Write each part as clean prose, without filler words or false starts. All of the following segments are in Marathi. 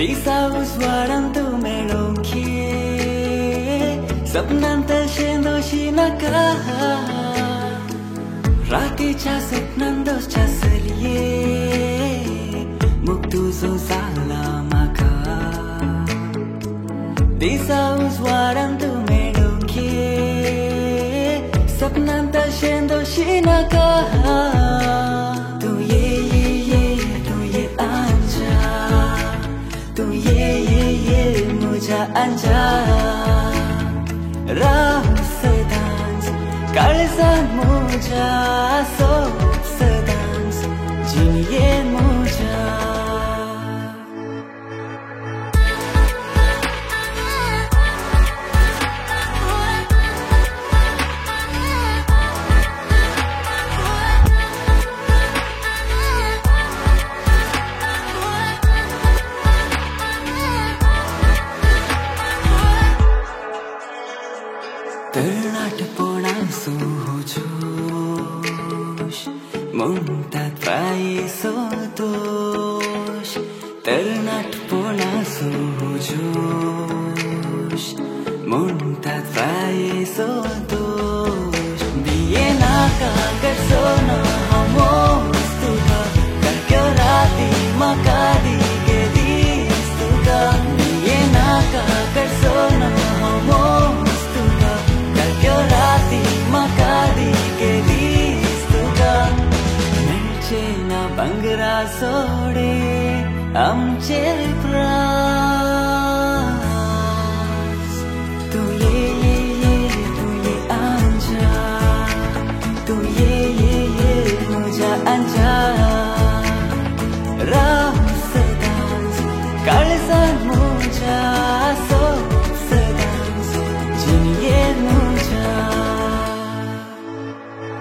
Warantu melokie Sapnanta shendo shinaka Rati cha sapnando cha saliye Muktu zo salamaka Disa warantu melokie Sapnanta shendo shinaka Anja Rahu sedans Kalsan muja So sedans Jinye muja Ternat pona sujosh Muntat vai sotosh Ternat pona sujosh Muntat vai sotosh Biena ka karsona hamos tuka Karkarati makadi ke dis tuka Biena ka karsona hamos Rati makadi ke distuka Merche na bangra sode amche pras Tu ye anja Tu ye muja anja Ram sedans kalsan muja so sedans jinye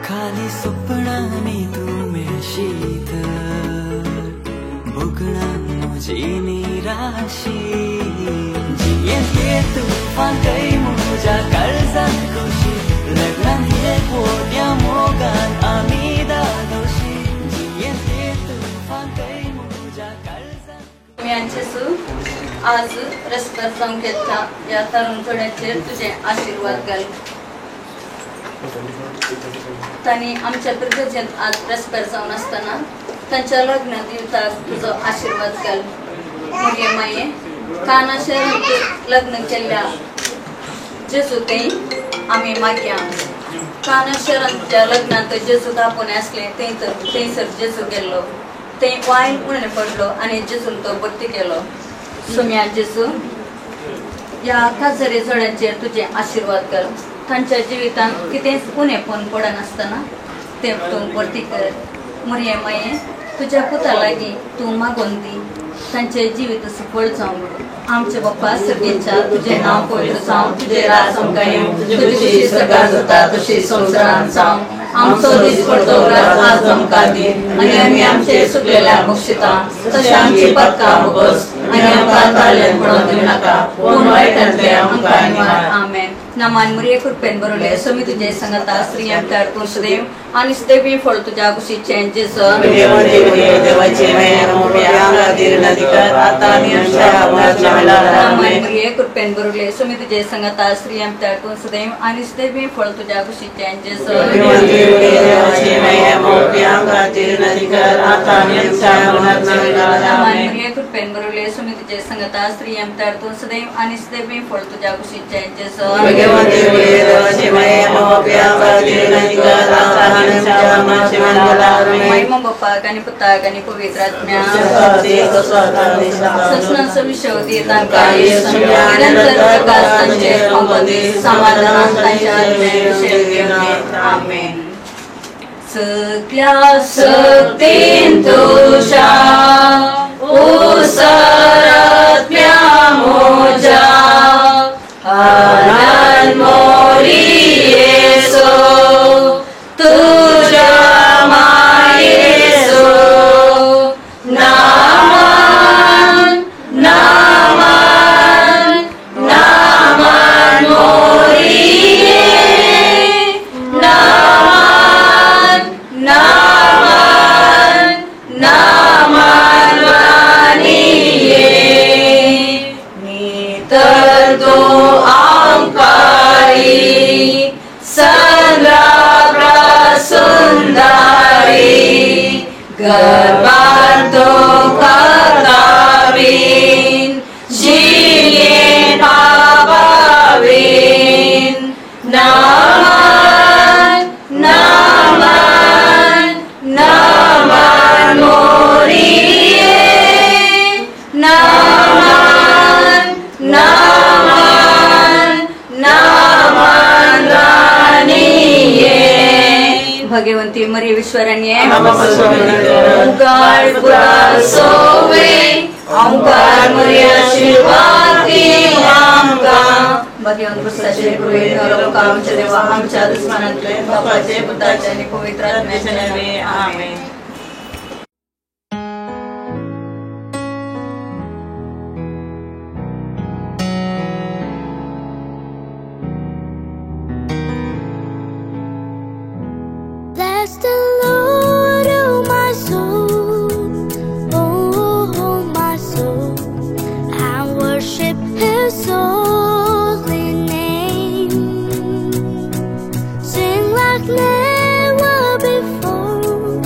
खाली सपना में तू मेरा शीतल भुगना मुझे निराशी जिये ये तूफान कई मुझा कर्जन खुशी लगना ये कोट्या मोगन आमीदा दोषी जिये ये तूफान कई मुझा कर्जन मी यांचेसू आज रस्त्यावर संकेतच्या या तरुण थोड्याचे तुझे आशीर्वाद घाल त्यांनी आमच्या प्रगतीत आज रस्त्यावर जाऊन असताना त्यांच्या लग्न दिवसात तुझा आशीर्वाद घाल मुली माये काना शहरात लग्न केल्या जेजू ते आम्ही माग्या काना शहराच्या लग्नात जेजू दाखवून असले ते सर जेजू गेलो ते वाईन पुणे पडलो आणि जेजू तो भक्ती केलो सोम्या जेजू या खासदारी जोड्यांचे तुझे आशीर्वाद कर त्यांच्या जीवितान कितेच उणे पण पडा नसताना ते तू भरती कर मुर्ये माये तुझ्या पुता लागी तू मागून दी त्यांचे जीवित सफळ जाऊन आमचे बाप्पा सर्गेच्या तुझे नाव पवित्र जाऊन तुझे राज संकायम तुझी सरकार जाता तुझी संसारात जाऊन आमचो दीस पडतो आज जमका दी आणि आम्ही आमचे सुकलेल्या बक्षिता तशा आमची पत्का बघस आणि आमका ताळ्यात पडून देऊ नका कोण वाईटांतले आमका निवार आमेन नमान मुरिये कृपेन बरोले समी तुझे संगता स्त्रियां तर तू सदैव आणि सदैवी फळ तुझ्या कुशीचे जेसन देवाचे आता नमान मुरिये कृपेन बरोले समी तुझे संगता स्त्रियां तर तू सदैव आणि सदैवी फळ तुझ्या कुशीचे जेसन नमान मुरिये कृपेन बरोले समी तुझे संगता स्त्रियां तर तू सदैव आणि सदैवी फळ तुझ्या कुशीचे जेसन महिमा बाप्पा गाणी पुता गाणी पवित्र आत्म्या ससनांचा विषय तांकाळी निरंतर प्रकाश त्यांचे अंगदी समाधान त्यांच्या आमेन सगळ्या शक्तीन तुझ्या ओसारात्म्या मोजा आनंद मोरी येसो तुझ्या मायेसो नामन नामन नामन मोरी नामन नामन नामन Srimati Maria Vishwaranye, Namaste. Omkar Buddha Sove, Omkar Maria Shivati Amka. भगवान कृष्णाचे पुरोहित लोक आमच्या देवा आमच्या दुश्मनातले बापाचे पुत्राचे आणि पवित्र आत्म्याचे नावे आमेन. Bless the Lord, oh my soul, oh my soul, and worship His holy name. Sing like never before,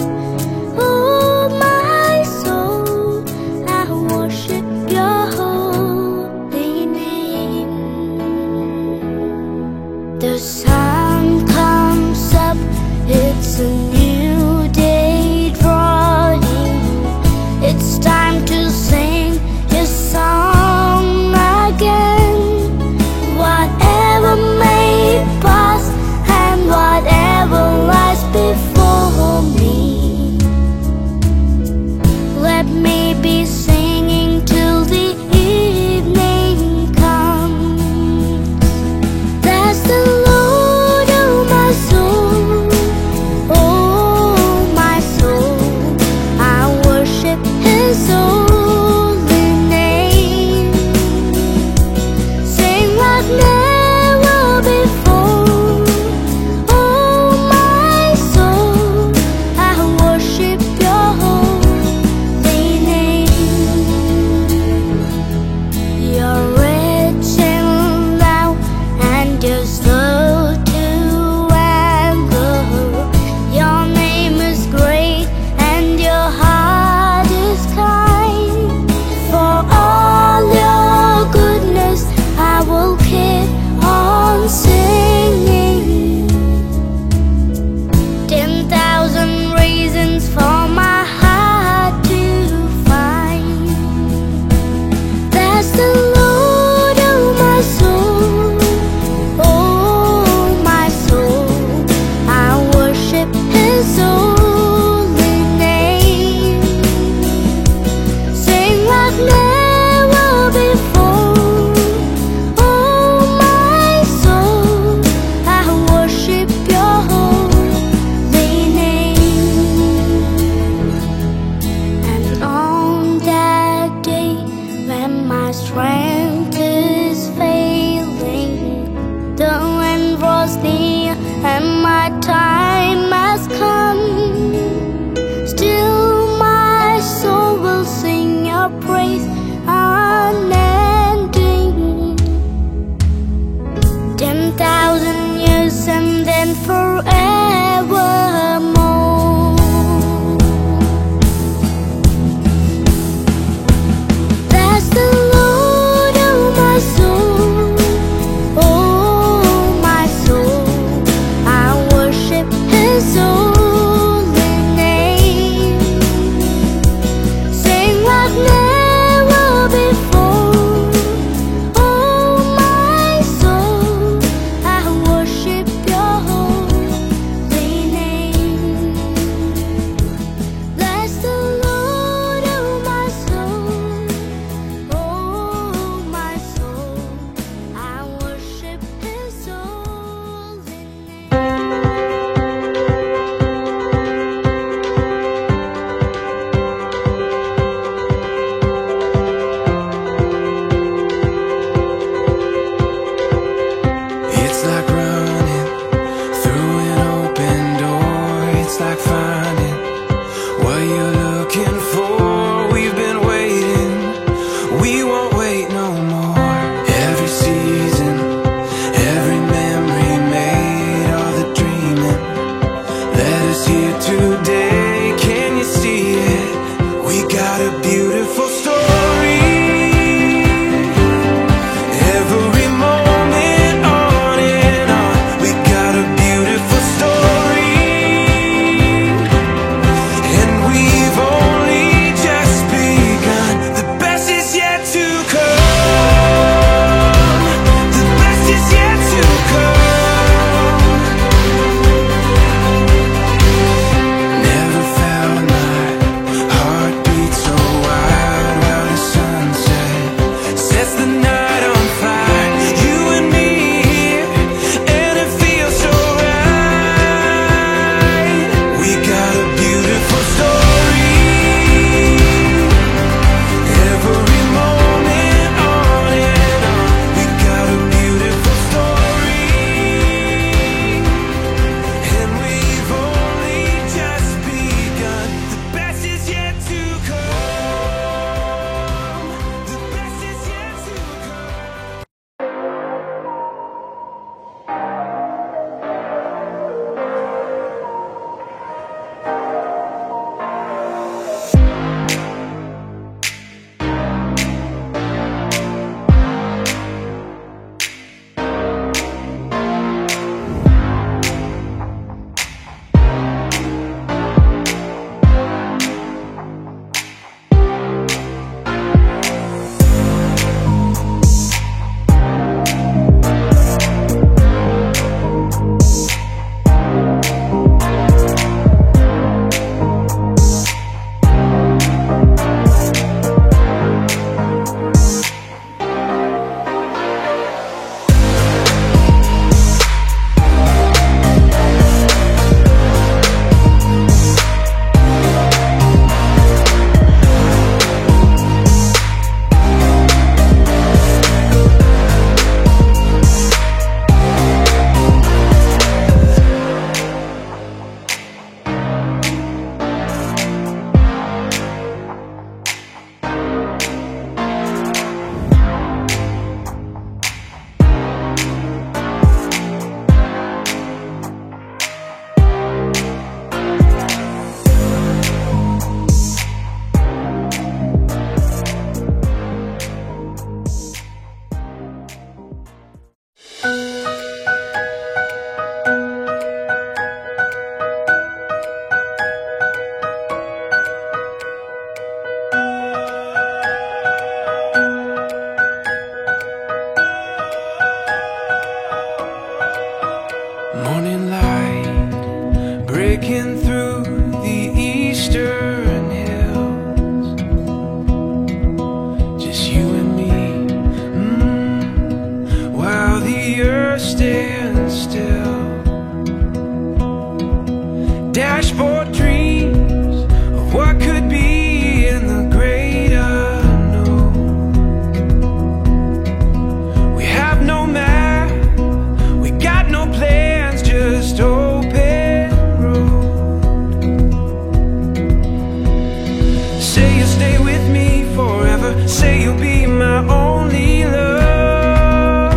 forever. Say you'll be my only love.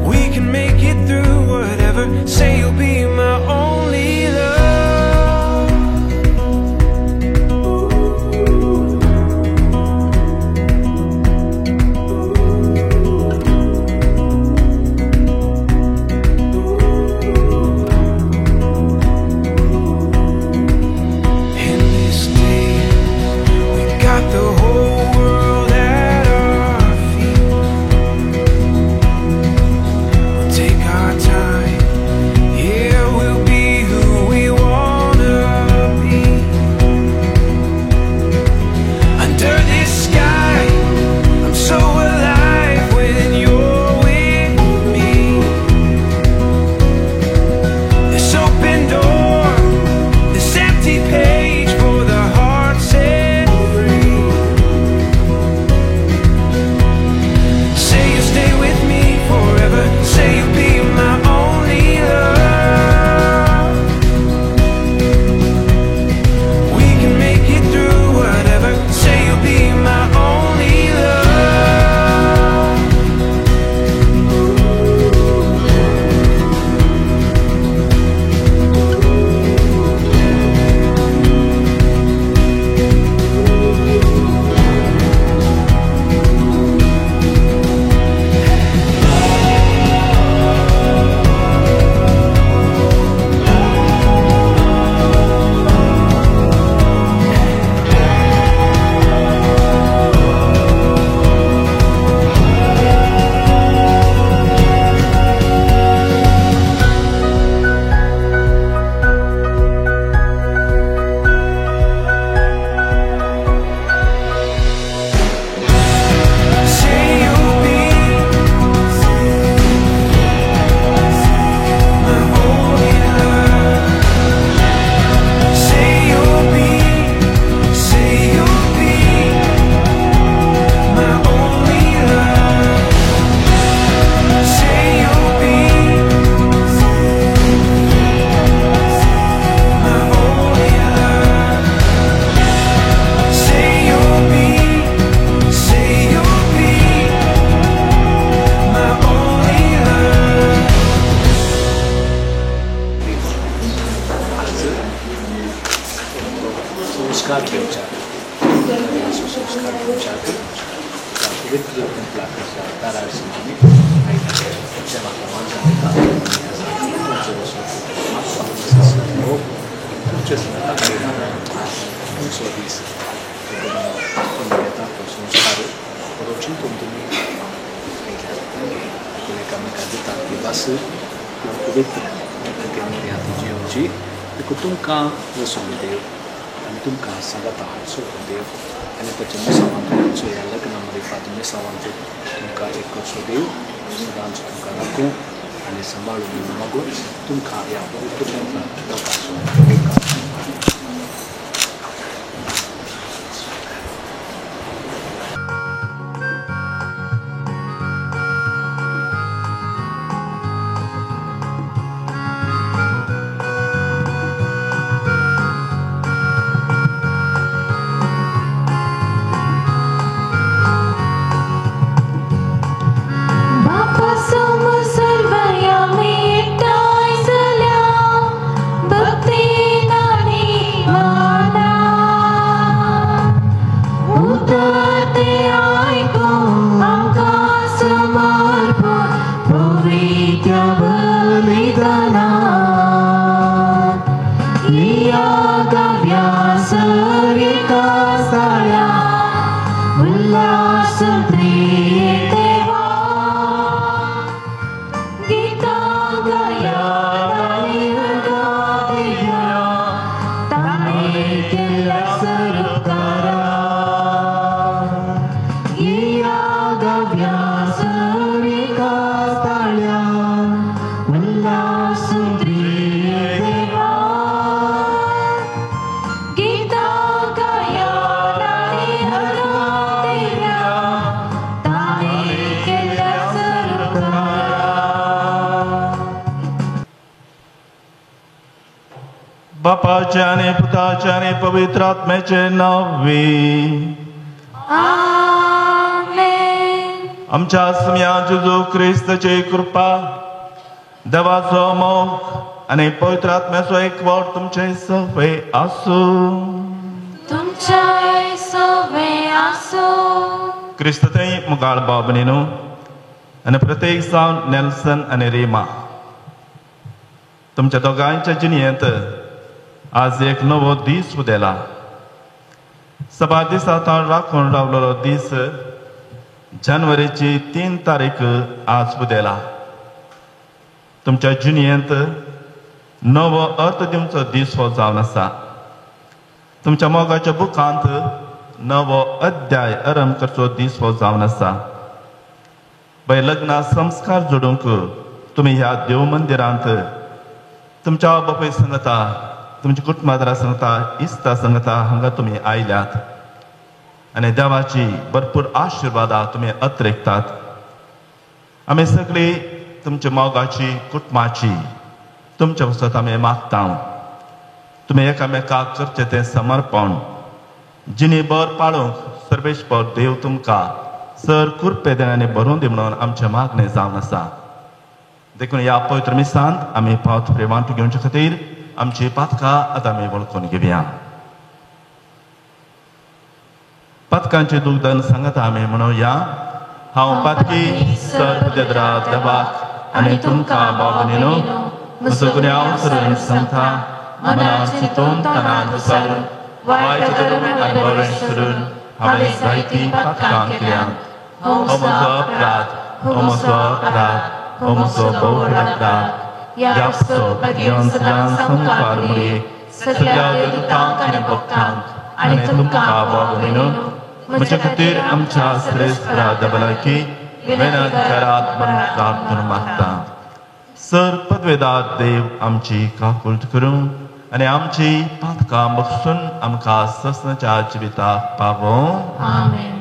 We can make it through whatever. Say you'll be my only love. संस्कार घेऊन संस्कार घेऊन पवित्र तारासिंहाने जेव्हा संस्कार production तुम्ही kami kadita ibasa ng pwede ang kami hati jiyoji ikutung ka resumideo ang tung ka sagata so deo ang pachan sawan so yalla kana marifa tum sawan so tung ka ekko so deo sadan so tung ka ko ani sambalu ni mago tung ka ya ko tung ka so Bapa semua serba yang minta Islam, bukti बाप्पाचे आणि पुताचे आणि पवित्र आत्म्याचे नावे. आमच्या सम्या जेजू ख्रिस्ताची कृपा, देवाचो मोग आणि पवित्र आत्म्याचो एकवट तुमचे सगळे आसू. क्रिस्त थंय मुगाळ बाबनीनो आणि प्रत्येक जावन नेल्सन आणि रेमा तुमच्या दोगांच्या जिणेंत आज एक नवो दीस उदेला. सभा दिसांत राखून रावलेलो दीस जानेवारीची 3 तारीख आज उदेला. तुमच्या जिणेंत नवो अर्थ दिवचो दीस हो जावन आसा. तुमच्या मोगाच्या बुकांत नवो अध्याय आरंभ करचो दीस हो जावन आसा. पळय लग्ना संस्कार जोडूंक तुमी ह्या देव मंदिरांत तुमच्या बापाय सांगता, तुमच्या कुटुंबादारा सांगता, इश्ता सांगता हांगा तुमी आयल्यात आनी देवाची भरपूर आशिर्वादां तुमी अत्रेकतात. आमी सगळी तुमच्या मोगाची कुटुंबाची तुमच्या वसत आमी मागता. तुमी एकामेकाक करचें तें समर्पण जिणी बर पाळूंक सर्वेश्वर देव तुमकां सर कुरपेदेनांनी भरून दी म्हणून आमचें मागणें जावन आसा. देखून ह्या पवित्र मिसांत आमी पावत प्रेमांत घेवचे खातीर आमची पातकां आतां आमी वळखून घेवया. पातकांचे दुग्धन सांगता आमी म्हणुया. हांव पातकी सर पुदेद्रा देवाक आनी तुमकां बाबनीनो म्हजो गुन्यांव सरून सांगता. मनांत चिंतून तनांत विसरून वायट करून आनी बरें करून हांवें जायतीं पातकां केल्यात. हो म्हजो अपराध, हो म्हजो अपराध, हो म्हजो बोड अपराध. ह्या घेवन सदांच संकार मुळे सगळ्या देवतांक आनी भक्तांक आनी तुमकां बाबनीनो म्हजे खातीर आमच्या श्रेष्ठ देवलाकी विनंतकारात प्रार्थना मागता. सर पदवेदार देव आमची काकुळट करूं आनी आमची पातकां बक्षून आमकां ससनाच्या जिविताक पावो. आमेन.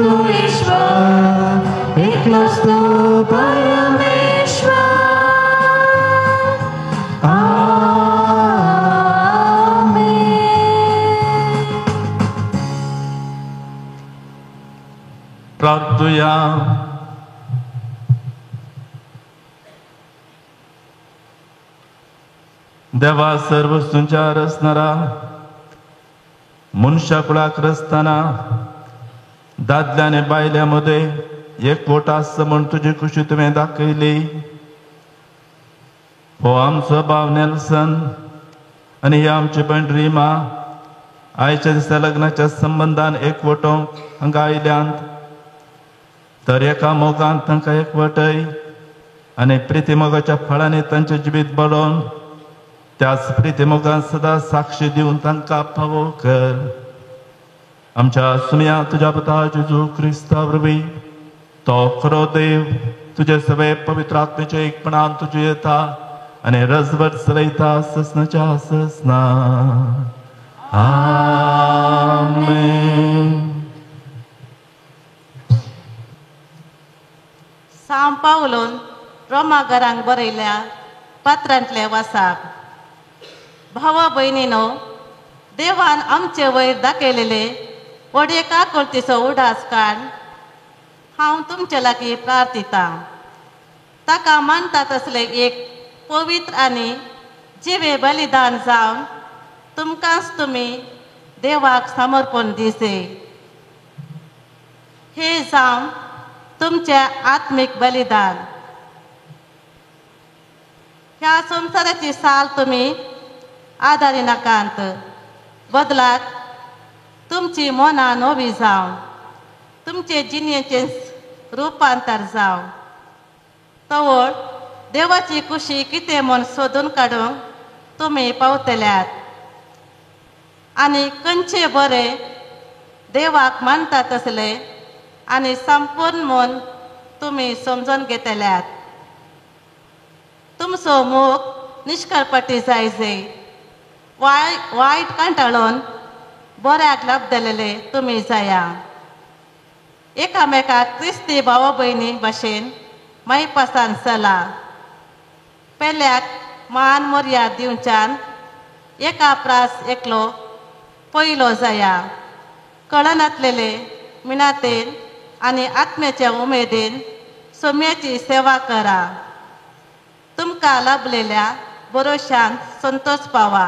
तू ईश्वर, एकलोच तू परमेश्वर. प्रार्थूया. देवा सर्व वस्तूंच्या रचणारा, मनुष्याकुळाक रचताना दादल्याने बायल्यामध्ये एकवट आसा म्हूण तुजी खुशी तुवें दाखयली. हो आमचो भाव नेल्सन आनी ही आमची भयण रिमा आयच्या दिसा लग्नाच्या संबंधान एकवटोवंक हांगा आयल्यांत. तर एका मोगान तांकां एकवटय आनी प्रिती मोगाच्या फळांनी तांचें जिवीत बळोवन त्याच प्रिती मोगान सदां साक्षी दिवन तांकां फावो कर. आमच्या सुमया तुज्या पुता जेजू क्रिस्ता वरवीं तो खरो देव तुजे सगळे पवित्र आत्मेचे एकपणान तुजे येता आनी रसभर चलयता ससनाच्या ससना. आमेन. सांव पावलोन रोमाघरांक बरयल्या पात्रांतले वासाक. भाव भयणीनो, देवान आमचे वयर दाखयलेले वडयेका कोर्तीचो उडास काण हांव तुमचे लागीं प्रार्थिता. ताका मानता तसले एक पवित्र आनी जिवे बलिदान जावन तुमकांच तुमी देवाक समर्पण दिसे. हे जावन तुमचे आत्मीक बलिदान. ह्या संवसाराची साल तुमी आदारी नाकांत, बदलात तुमची मनां नवी जावन तुमचे जिणेचें रुपांतर जावन तवळ देवाची खुशी कितें म्हूण सोदून काडूंक तुमी पावतल्यात. आनी खंयचे बरें देवाक मानता तसले आनी संपूर्ण म्हूण तुमी समजून घेतल्यात. तुमचो मोग निश्कळपटी जायजे. वायट कांटाळून बऱ्याक लाभलेले तुमी जाया. एकामेकाक क्रिस्ती भाव भयणी भाशेन मैपासान चला. पेल्याक मान मर्याद दिवच्यान एका प्रास एकलो पयलो जाया. कळनातलेले मिनातेन आनी आत्म्याच्या उमेदीन सोम्याची सेवा करा. तुमकां लाभलेल्या भरोशान संतोष पावा.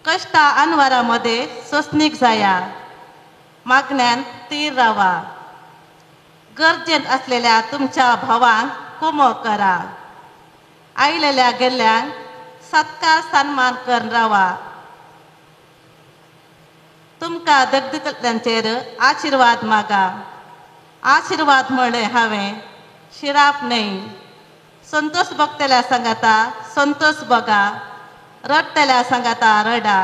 कष्टा अनवरामध्ये सोसनीक जाया. मागण्यान तीर रावा. गरजेन असलेल्या तुमच्या भावांक कुमो करा. आयलेल्या गेल्ल्यांक सत्कार सन्मान करून रावा. तुमकां दगदीतल्यांचेर आशिर्वाद मागा. आशिर्वाद म्हणलें हांवें, शिराप न्हय. संतोष भोगतल्या सांगाता संतोष बगा. रडतल्या सांगाता रडा.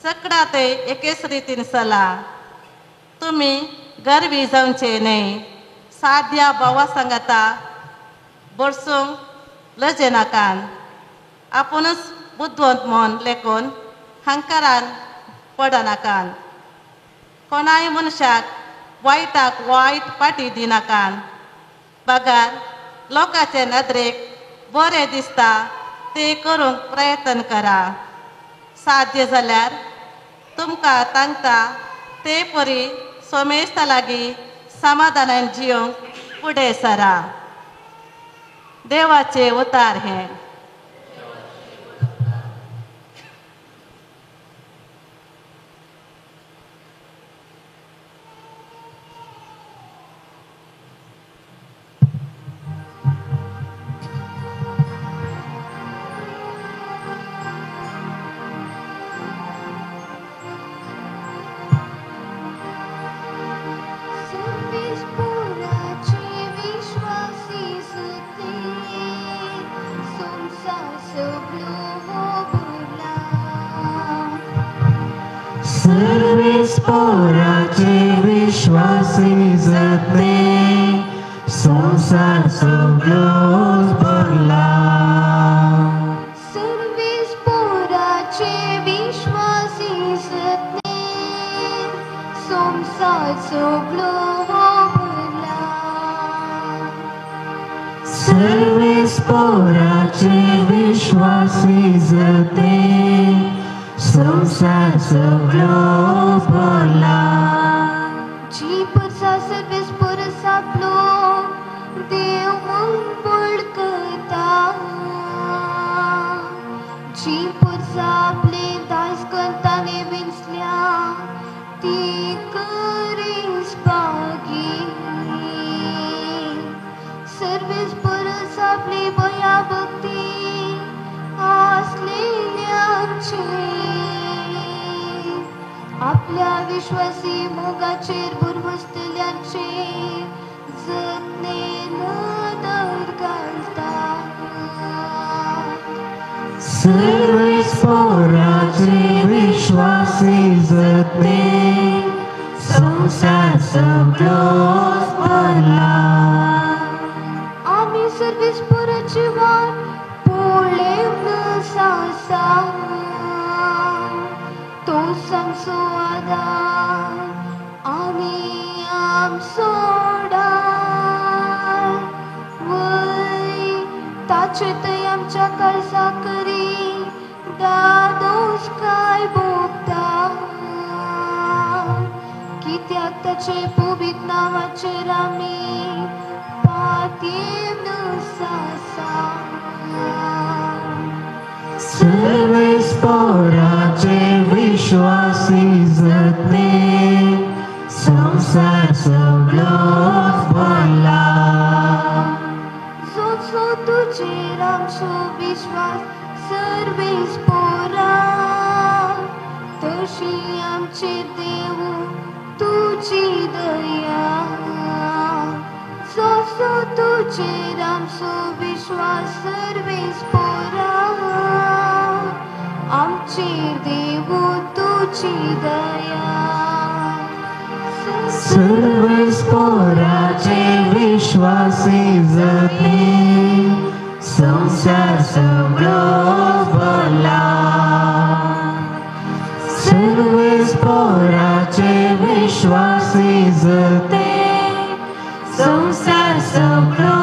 सकडा ते एकेच रितीन चला. तुमी गर्वी जावचे न्हय. साद्या भावा सांगाता बरसूंक लजे नाकान. आपुणूच बुद्धवंत म्हूण लेखून हंकारान पडनाकान. कोणाय मनशाक वायटाक वायट पाटी दिनाकान. बगार लोकांचे नदरेक बरें दिसता ते करूंक प्रयत्न करा. साध्य जाल्यार तुमकां तांकां ते परी सोमेस्ता लागीं समाधानान जियोंक फुडें सरा. देवाचे उतार हें. सर्वेस्पोराचे विश्वासी जते संसार सगळोच भरला. सर्वेस्पोराचे विश्वासी जते संसार सगळो भरला सर्वेस पोराचे विश्वासी जते संसार सगळो भरला जी परसा सर्वेस परस आपलो देव मंगळ करता जी परसा आपले दास करताने विंचल्या ती करीस पागी सर्वेस परस आपली बया भक्ती आसलेल्यांची आपल्या विश्वासी मोगाचेर बुरबसतल्यांचे जतने नदर घालता सर्वेस पोराचे विश्वासी जतने संसार सगळो भरला आम्ही सर्वेस पोराची वाट पळोवले सासा तो आमचो आदार आनी आमचो डार वय ताचे थंय आमच्या काळजा करी दादोस काय भोगता कित्याक ताचे पवित्र नांवाचेर आमी पातयेन सासा सर्वेस पोराचे विश्वासी जतने संसार सगळो भरला जो तुजेर आमचो विश्वास सर्वेस पोरा तशी आमचेर देव तुजी दया जो तुजेर आमचो विश्वास सर्वेस पोरा आमचेर देव तुजी दया सर्वेस पोराचे विश्वासी जतने संसार सगळो भरला सर्वेस पोराचे विश्वासी जतने संसार सगळो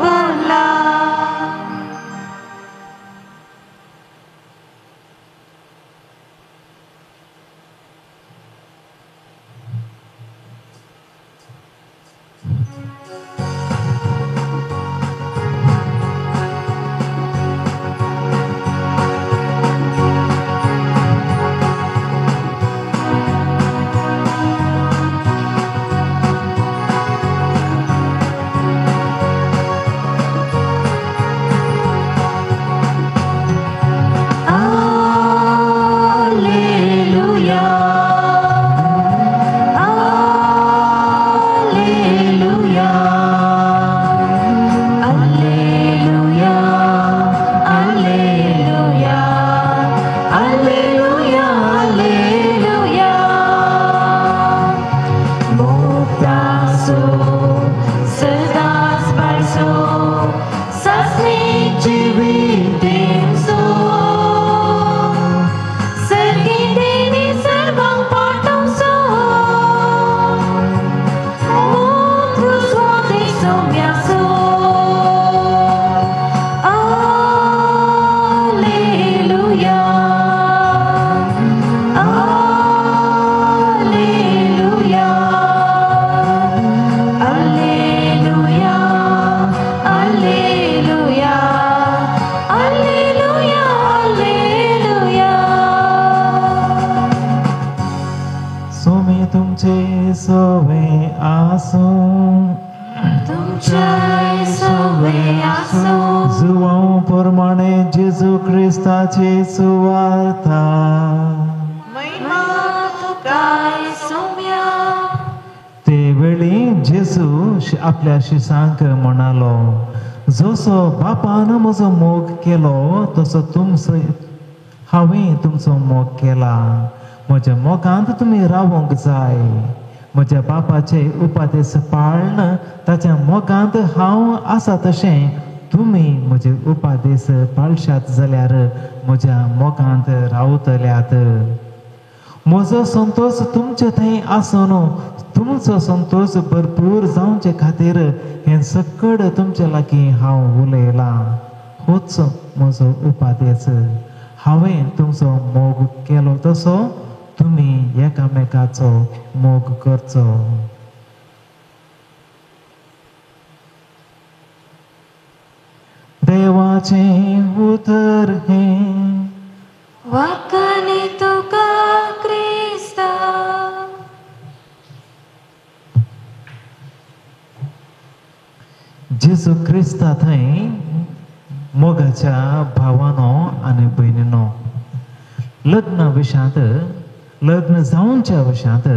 भरला जुवां प्रमाणे जेजू क्रिस्ताची सुवार्ता ते वेळी जेजू आपल्या शिष्यांक म्हणालो जसो बापान म्हजो मोग केलो तसो हांवें तुमचो मोग केला म्हज्या मोगांत तुमी रावूंक जाय म्हज्या बापाचे उपादेश पाळन ताच्या मोगांत हांव आसा तशें तुमी म्हजे उपादेश पाळशात जाल्यार म्हज्या मोगांत रावतल्यात म्हजो संतोष तुमचे थंय आसून तुमचो संतोष भरपूर जावचे खातीर हें सकड तुमचे लागीं हांव उलयलां. होच म्हजो उपादेश. हांवें तुमचो मोग केलो तसो तुमी एकामेकाचो मोग करचो. देवाचें उतर हें वाकाने तुका क्रिस्ता. जेजू क्रिस्ता थंय मोगाच्या भावानो आनी भयणीनो, लग्ना विशांत लग्न जावच्या विशांत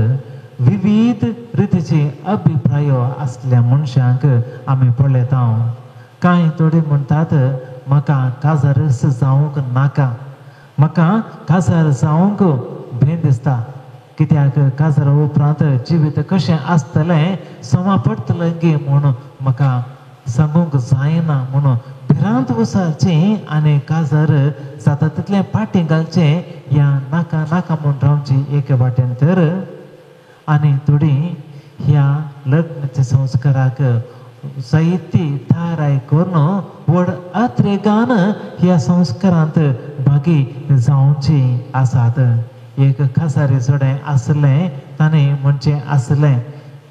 विविध रितीचे अभिप्राय आसल्या मनशांक आमी पळयता. कांय थोडे म्हणटात म्हाका काजारस जावंक नाका, म्हाका काजार जावंक भंय दिसता, कित्याक काजारा उपरांत जिवीत कशें आसतलें सोमा पडटलें गे म्हूण म्हाका सांगूंक जायना म्हणून भिरांत वचपाचें आनी काजार जाता तितलें पाटी घालचें या नाका नाका म्हूण रावची एक वाटेन तर. आनी थोडीं ह्या लग्नाच्या संस्काराक जायती थाराय करून व्हड आत्रेगान ह्या संस्कारांत भागी जावची आसात. एक काजारी जोडें आसलें ताणें म्हणचें आसलें,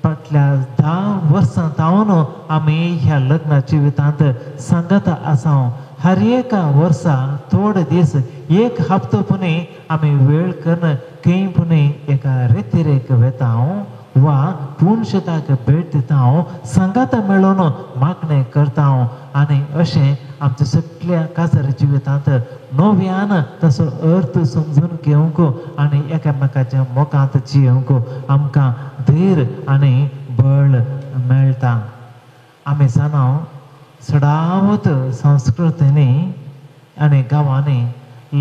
फाटल्या 10 वर्सां जावन आमी ह्या लग्ना जिवितांत सांगत आसां. हर एका वर्सा थोडे दीस एक हप्तो पुनी आमी वेळ करून खंय पुनी एका रेतीरेक वेता वा पुणशताक भेट दिता, सांगात मेळून मागणें करता. आनी अशें आमच्या सगळ्या काजार जिवितांत नव्यान ताचो अर्थ समजून घेवंक आनी एकामेकाच्या मोगांत जियोंक आमकां धैर्य आनी बळ मेळटा. आमी जाणा सदांवत संस्कृतींनी आनी गांवांनी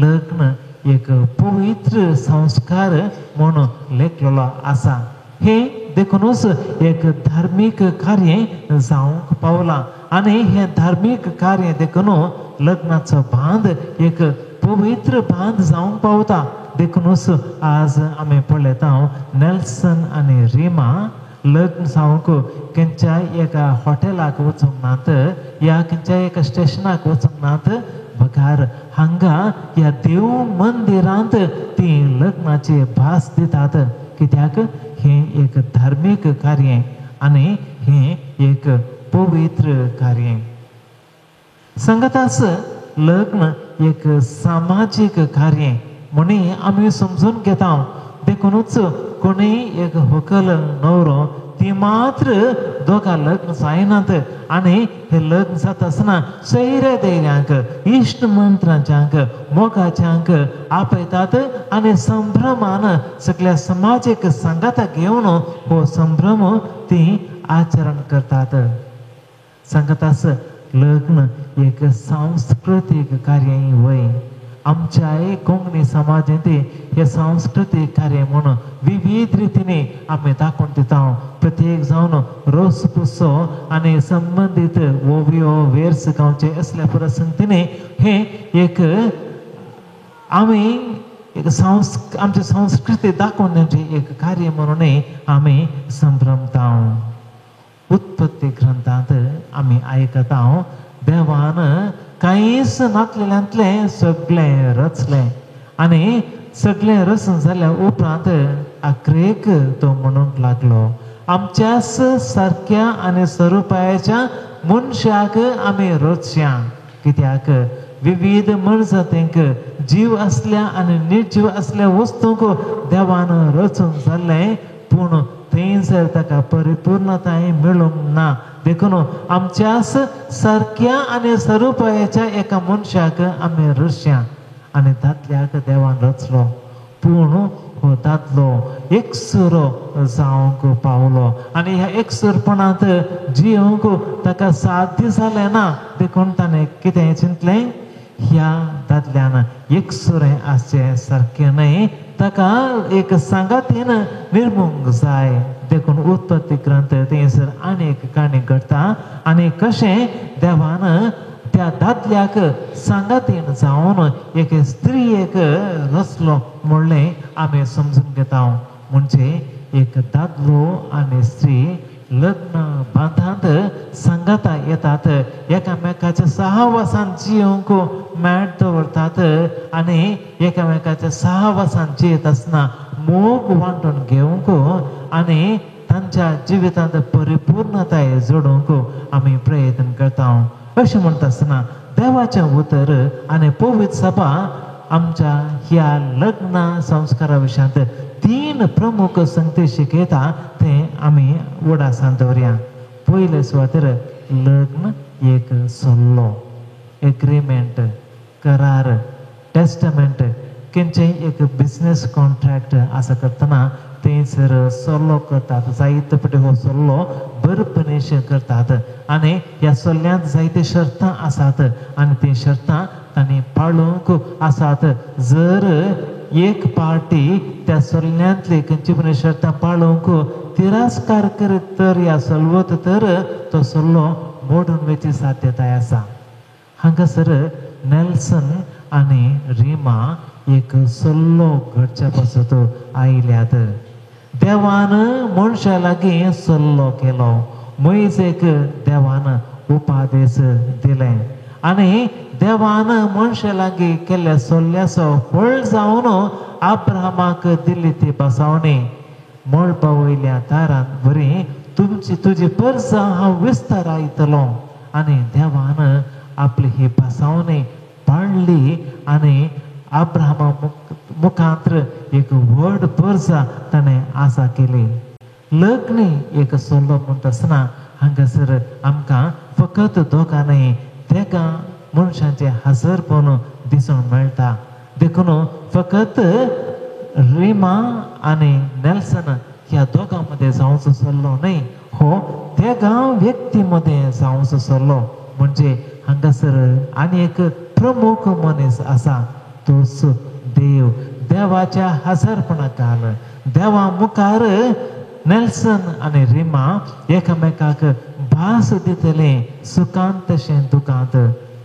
लग्न एक पवित्र संस्कार म्हणून लेखलेलो आसा. हे देखूनच एक धार्मीक कार्य जावंक पावलां आनी हें धार्मीक कार्य देखून लग्नाचो बांद एक पवित्र बांद जावंक पावता. देखूनच आज आमी पळयता नेल्सन आनी रिमा लग्न जावंक खंयच्याय एका हॉटेलाक वचूंक नात या खंयच्याय एका स्टेशनाक वचूंक नात, बगार हांगा ह्या देव मंदिरांत ती लग्नाची भास दितात. कित्याक हें एक धार्मीक कार्य आनी हें एक पवित्र कार्य. सांगतास लग्न एक सामाजीक कार्य म्हणून आमी समजून घेता. देखूनच कोणीय एक व्हंकल न्हवरो ती मात्र दोगां लग्न जायनात आनी हे लग्न जाता आसतना सैऱ्या दैऱ्यांक इश्ट मंत्रांच्यांक मोगाच्यांक आपयतात आनी संभ्रमान सगळ्या समाजीक सांगाता घेवन हो संभ्रम ती आचरण करतात. सांगतास लग्न एक सांस्कृतीक कार्य वय. आमच्याय कोंकणी समाजांत हे सांस्कृतीक कार्य म्हणून विविध रितीने आमी दाखोवन दिता. प्रत्येक जावन रोस पुसो आनी संबंदीत ओवियो वेर्स गांवचे असल्या प्रसंगतीने हे एक आमी एक आमची संस्कृती दाखोवन दिवची एक कार्य म्हणून आमी संभ्रमता. उत्पत्ती ग्रंथांत आमी आयकता देवान कांयच नासलेल्यांतलें सगळें रचलें आनी सगळें रचून जाल्या उपरांत आखरेक तो म्हणूंक लागलो, आमच्याच सारक्या आनी स्वरुपाच्या मनशाक आमी रचया. कित्याक विविध मनजातींक जीव असल्या आनी निर्जीव असल्या वस्तूंक देवान रचून जाल्लें, पूण थंयसर ताका परिपूर्णताय मेळूंक ना. देखून आमच्याच सारक्या आनी स्वरुपाच्या एका मनशाक आमी रचया. आनी दादल्याक देवान रचलो, पूण हो दादलो एकसुरो जावंक पावलो आनी ह्या एकसुरपणांत जियोंक ताका साध्य जालें ना. देखून ताणें कितें चिंतलें, ह्या दादल्यान एकसुरें आसचें सारकें न्हय, ताका एक सांगातीन निर्मूंक जाय. देखून उत्पत्ती ग्रंथ थंयसर आनी एक काणी घडटा आनी कशें देवान त्या दादल्याक सांगातीन जावन एक स्त्रीयेक रचलो म्हणलें आमी समजून घेता. म्हणजे एक दादलो आनी स्त्री लग्न बांधांत सांगाता येतात, एकामेकाच्या सहवासान जियोंक मेळ दवरतात आनी एकामेकाच्या सहवासान जियेत आसतना मोग वांटून घेवंक आनी तांच्या जिवितांत परिपूर्णताय जोडूंक आमी प्रयत्न करता. अशें म्हणटा आसतना देवाचें उतर आनी पवित्र सभा आमच्या ह्या लग्न संस्कारा विशयांत 3 प्रमुख संगती शिकयता ते आमी उडासांत दवरया. पयले सुवातेर लग्न एक सल्लो, एग्रीमेंट, करार, टेस्टमेंट, खंयचेय एक बिजनेस कॉन्ट्रॅक्ट आसा करतना थंयसर सल्लो करतात. जायते फावटी हो सल्लो बरेपणीश करतात आनी ह्या सल्ल्यांत जायते शर्तां आसात आनी ती शर्तां तांणी पाळूंक आसात. जर एक पार्टी त्या सल्ल्यांतली खंयची पण शर्तां पाळूंक तिरस्कार करीत तर ह्या सल्वत तर तो सल्लो मोडून वयची साध्यताय आसा. हांगासर नेल्सन आनी रिमा एक सल्लो घडच्या पासत आयल्यात. देवान मनशा लागीं सल्लो केलो. मोइसेक देवान उपादेश दिले आनी देवान मनशा लागीं केल्ल्या सल्ल्याचो फळ जावन अब्राहमाक दिल्ली ती बसावणी. मळबा वयल्या दारांत बरी तुजी परस हांव विस्तारायतलो. आनी देवान आपली ही बसावणी पाळली आनी अब्राहमा मुखांतर एक व्हड परसा ताणें आसा केली. लग्न एक सल्लो म्हणटा आसतना हांगासर आमकां फकत दोगां न्हय तेगा मनशांचे हजरपण दिसून मेळटा. देखून फकत रिमा आनी नेल्सन ह्या दोगां मदें जावचो सल्लो न्हय, हो तेगा व्यक्ती मदें जावचो सल्लो. म्हणजे हांगासर आनी एक प्रमुख मनीस आसा, तोच देव. देवाच्या हजरपणाकाल देवा मुखार नेल्सन आनी रिमा एकामेकाक भास दितले, सुखांत तशें दुखांत,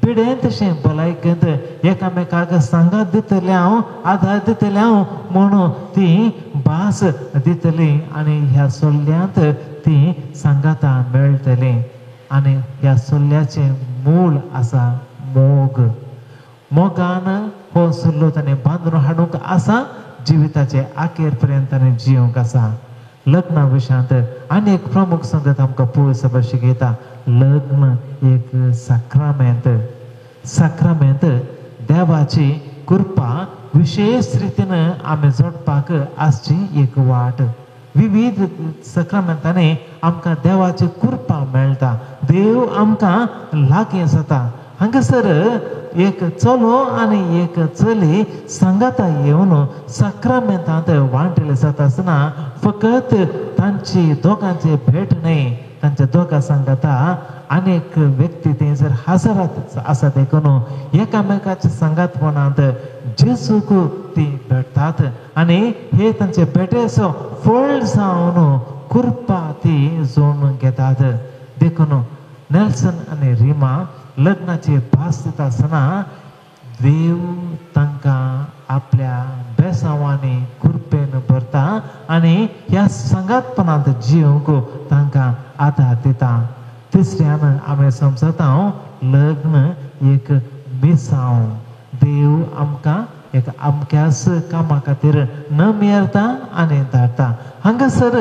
पिडेंत तशें भलायकेंत एकामेकाक सांगात दितले, हांव आधार दितले हांव म्हणून ती भास दितली आनी ह्या सल्ल्यांत ती सांगाता मेळटली. आनी ह्या सल्ल्याचें मूळ आसा मोग. मोगान हो सल्लो ताणें बांदून हाडूंक आसा, जिविताचे आखेर पर्यंत ताणें जियोंक आसा. लग्ना विशयांत आनी एक प्रमुख संगत आमकां पळय सभा शिकयता. लग्न एक साक्रामेंत. साक्रामेंत देवाची कृपा विशेष रितीन आमी जोडपाक आसची एक वाट. विविध साक्रामेंतांनी आमकां देवाची कृपा मेळटा, देव आमकां लागीं जाता. हांगासर एक चलो आनी एक चली सांगाता येवन साक्रामेंतांत वांटले जाता आसतना फकत तांची दोगांची भेट न्हय, तांच्या दोगां सांगाता अनेक व्यक्ती थंयसर हजर आसा. देखून एकामेकाच्या सांगातपणांत जेजूक ती भेटतात आनी हे तांचे भेटेचो फळ जावन कृपा ती जोडून घेतात. देखून नेल्सन आनी रिमा लग्नाची भास दिता आसतना देव तांकां आपल्या बेसांवांनी कृपेन भरता आनी ह्या सांगातपणांत जियोंक तांकां आदार दिता. तिसऱ्यान आमी समजता लग्न एक मिसांव. देव आमकां एक अमक्याच कामा खातीर न मेरता आनी धाडटा. हांगासर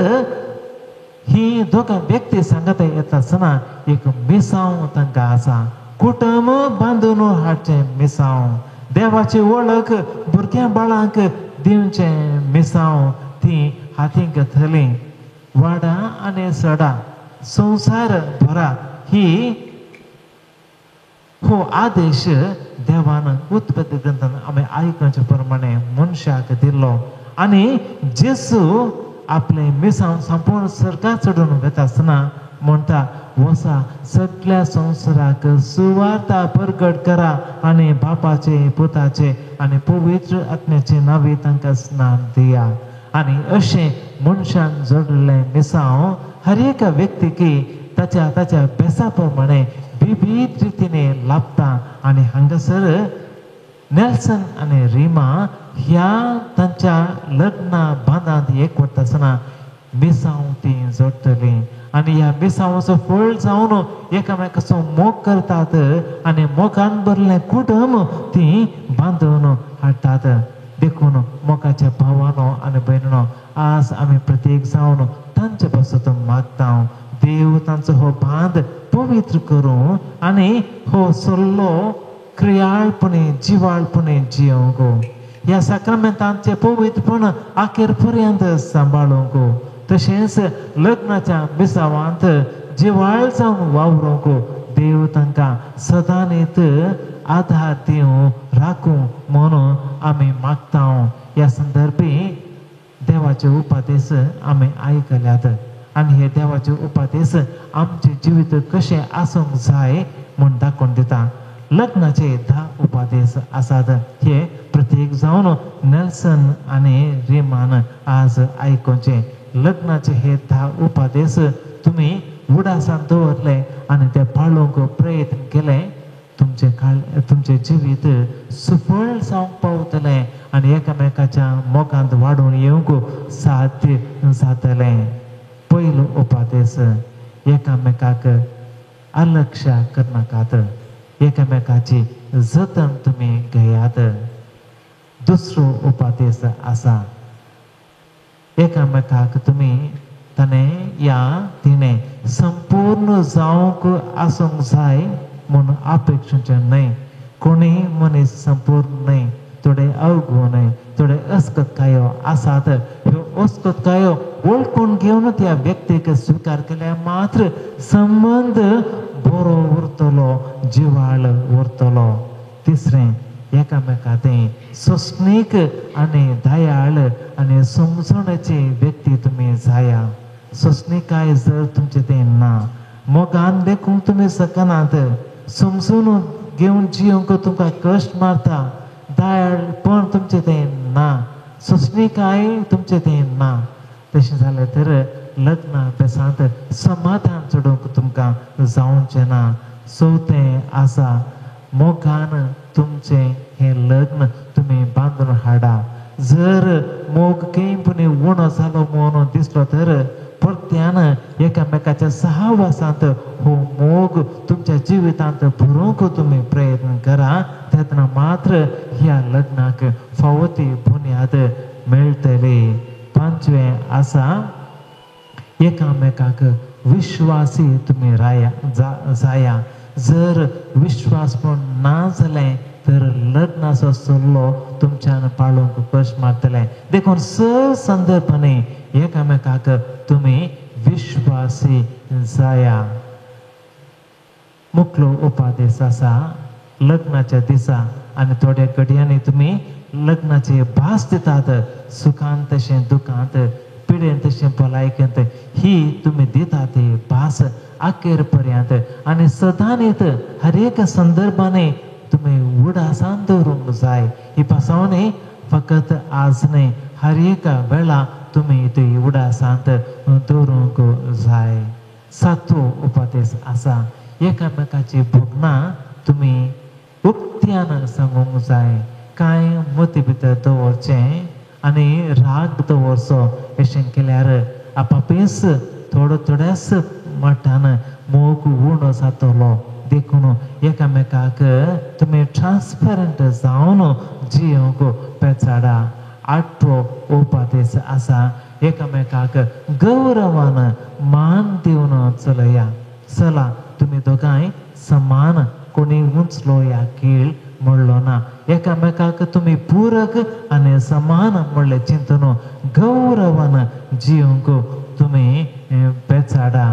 ही दोगां व्यक्ती सांगाता येता आसतना एक मिसांव तांकां आसा. कुटुंब बांदून हाडचें मिसांव, देवाची वळख भुरग्यां बाळांक दिवचें मिसांव ती हातीक घेतली. वाडा आनी सडा संवसार भरा ही हो आदेश देवान उत्पत्ती ग्रंथान आमी आयकचे प्रमाणे मनशाक दिल्लो आनी जेजू आपले मिसांव संपूर्ण सर्गाक चडून घेता आसतना म्हणटा, वसा सगळ्या संवसाराक सुवार्ता प्रगट करा आनी बापाचे, पुताचे आनी पवित्र आत्म्याचे नांवी तांकां स्नान दिया. आनी अशें मनशान जोडलें मिसांव हर एका व्यक्तीक ताच्या बेसा प्रमाणे विविध रितीने लाभता आणि हांगासर नेल्सन आणि रीमा ह्या तांच्या लग्ना बांदांत एक वता आसतना मिसांव ती जोडटली आणि ह्या मिसांवाचो फळ जावन एकामेकाचो मोग करतात आणि मोगान भरलें कुटुंब ती बांदून हाडटात. देखून मोगाच्या भावानो आणि भयणीनो आज आमी प्रत्येक जावन तांचे पासून मागता देव तांचो हो बांद पवित्र करूं आणि हो सल्लो क्रियाळपणे जिवाळपणे जियोंक ह्या साक्रामेंतांचे पवित्रपण आखेर पर्यंत सांबाळूंक तशेंच लग्नाच्या मिसावांत जिवाळ जावन वावरूंक देव तांकां सदांच आधार दिवं राखूं म्हणून आमी मागता. ह्या संदर्भी देवाचे उपादेश आमी आयकल्यात आणि हे देवाचे उपादेश आमचे जिवीत कशें आसूंक जाय म्हूण दाखोवन दिता. लग्नाचे 10 उपादेश आसात. हे प्रत्येक जावन नेल्सन आणि रीमान आज आयकोचे. लग्नाचे हे 10 उपादेश तुम्ही उडासान दवरले आणि ते पाळूंक प्रयत्न केले तुमचे जिवीत सुफळ जावंक पावतले आणि एकामेकाच्या मोगांत वाडून येवंक साध्य जातले. पयलो उपादेश एकामेकाक अलक्ष्य करनाकात एकामेकाची जतन तुम्ही घेयात. दुसरो उपादेश आसा एकामेकाक तुम्ही तिने संपूर्ण जावंक आसूंक जाय म्हणून अपेक्षेचे न्हय. कोणी मनीस संपूर्ण न्हय, थोडे अवगुण थोडे अस्कतकायो आसात. ह्यो अस्कतकायो वळखून घेवन त्या व्यक्तीक स्वीकार केल्या मात्र संबंध बरो उरतलो जिवाळ उरतलो. तिसरें एकामेकांत सोंसणीक आनी दयाळ आनी समजणेची व्यक्ती तुमी जाया. सोंसणीकाय जर तुमचे ते ना मोगान देखून तुमी सकनात समजून घेवन जियोंक तुमकां कश्ट मारता दयाळपण तुमचे ते ना सोंसणीकाय तुमचे ते ना तशें जालें तर लग्ना बेसांत समाधान चडोवंक तुमकां जावचें ना. चवथें आसा मोगान तुमचे हे लग्न तुमी बांदून हाडा. जर मोग केंपणी उणो जालो म्हणून दिसलो तर परत्यान एकामेकाच्या सहवासांत हो मोग तुमच्या जिवितांत भरूंक तुम्ही प्रयत्न करा. तेन्ना मात्र ह्या लग्नाक फावो बुन्याद मेळटली. पांचवें आसा एकामेकाक विश्वासी तुमी जाया. जर विश्वासपण ना जालें तर लग्नाचो सल्लो तुमच्यान पाळूंक कश्ट मारतले. देखून संदर्भांनी एकामेकाक तुमी विश्वासी जाया. मुखलो उपादेश आसा लग्नाच्या दिसा आनी थोड्या घडयांनी तुमी लग्नाची भास दितात. सुखांत तशें दुखांत पिडेन तशें भलायकेंत ही तुमी दिता ती भास आखेर पर्यंत आनी सदांच हर एक संदर्भांनी तुमी उडासान दवरूंक जाय. ही पासावणी फकत आज न्हय हर एक वेळा तुमी ती उडासांत दवरूंक जाय. सातवो उपादेश आसा एकामेकाची भोगणां तुमी उक्त्यान सांगूंक जाय. कांय मती भितर दवरचें आनी राग दवरचो अशें केल्यार आपापीस थोड्याच मठान मोग उणो जातलो. देखून एकामेकाक तुमी ट्रान्सपेरंट जावन जियोंक पेचाडा. आठवो उपादेश आसा एकामेकाक गौरवान मान दिवन चला. तुमी दोगांय समान कोणी उंचलो या कीळ म्हणलो ना. एकामेकाक तुमी पूरक आनी समान म्हणलें चिंतून गौरवान जियोंक तुमी पेचाडा.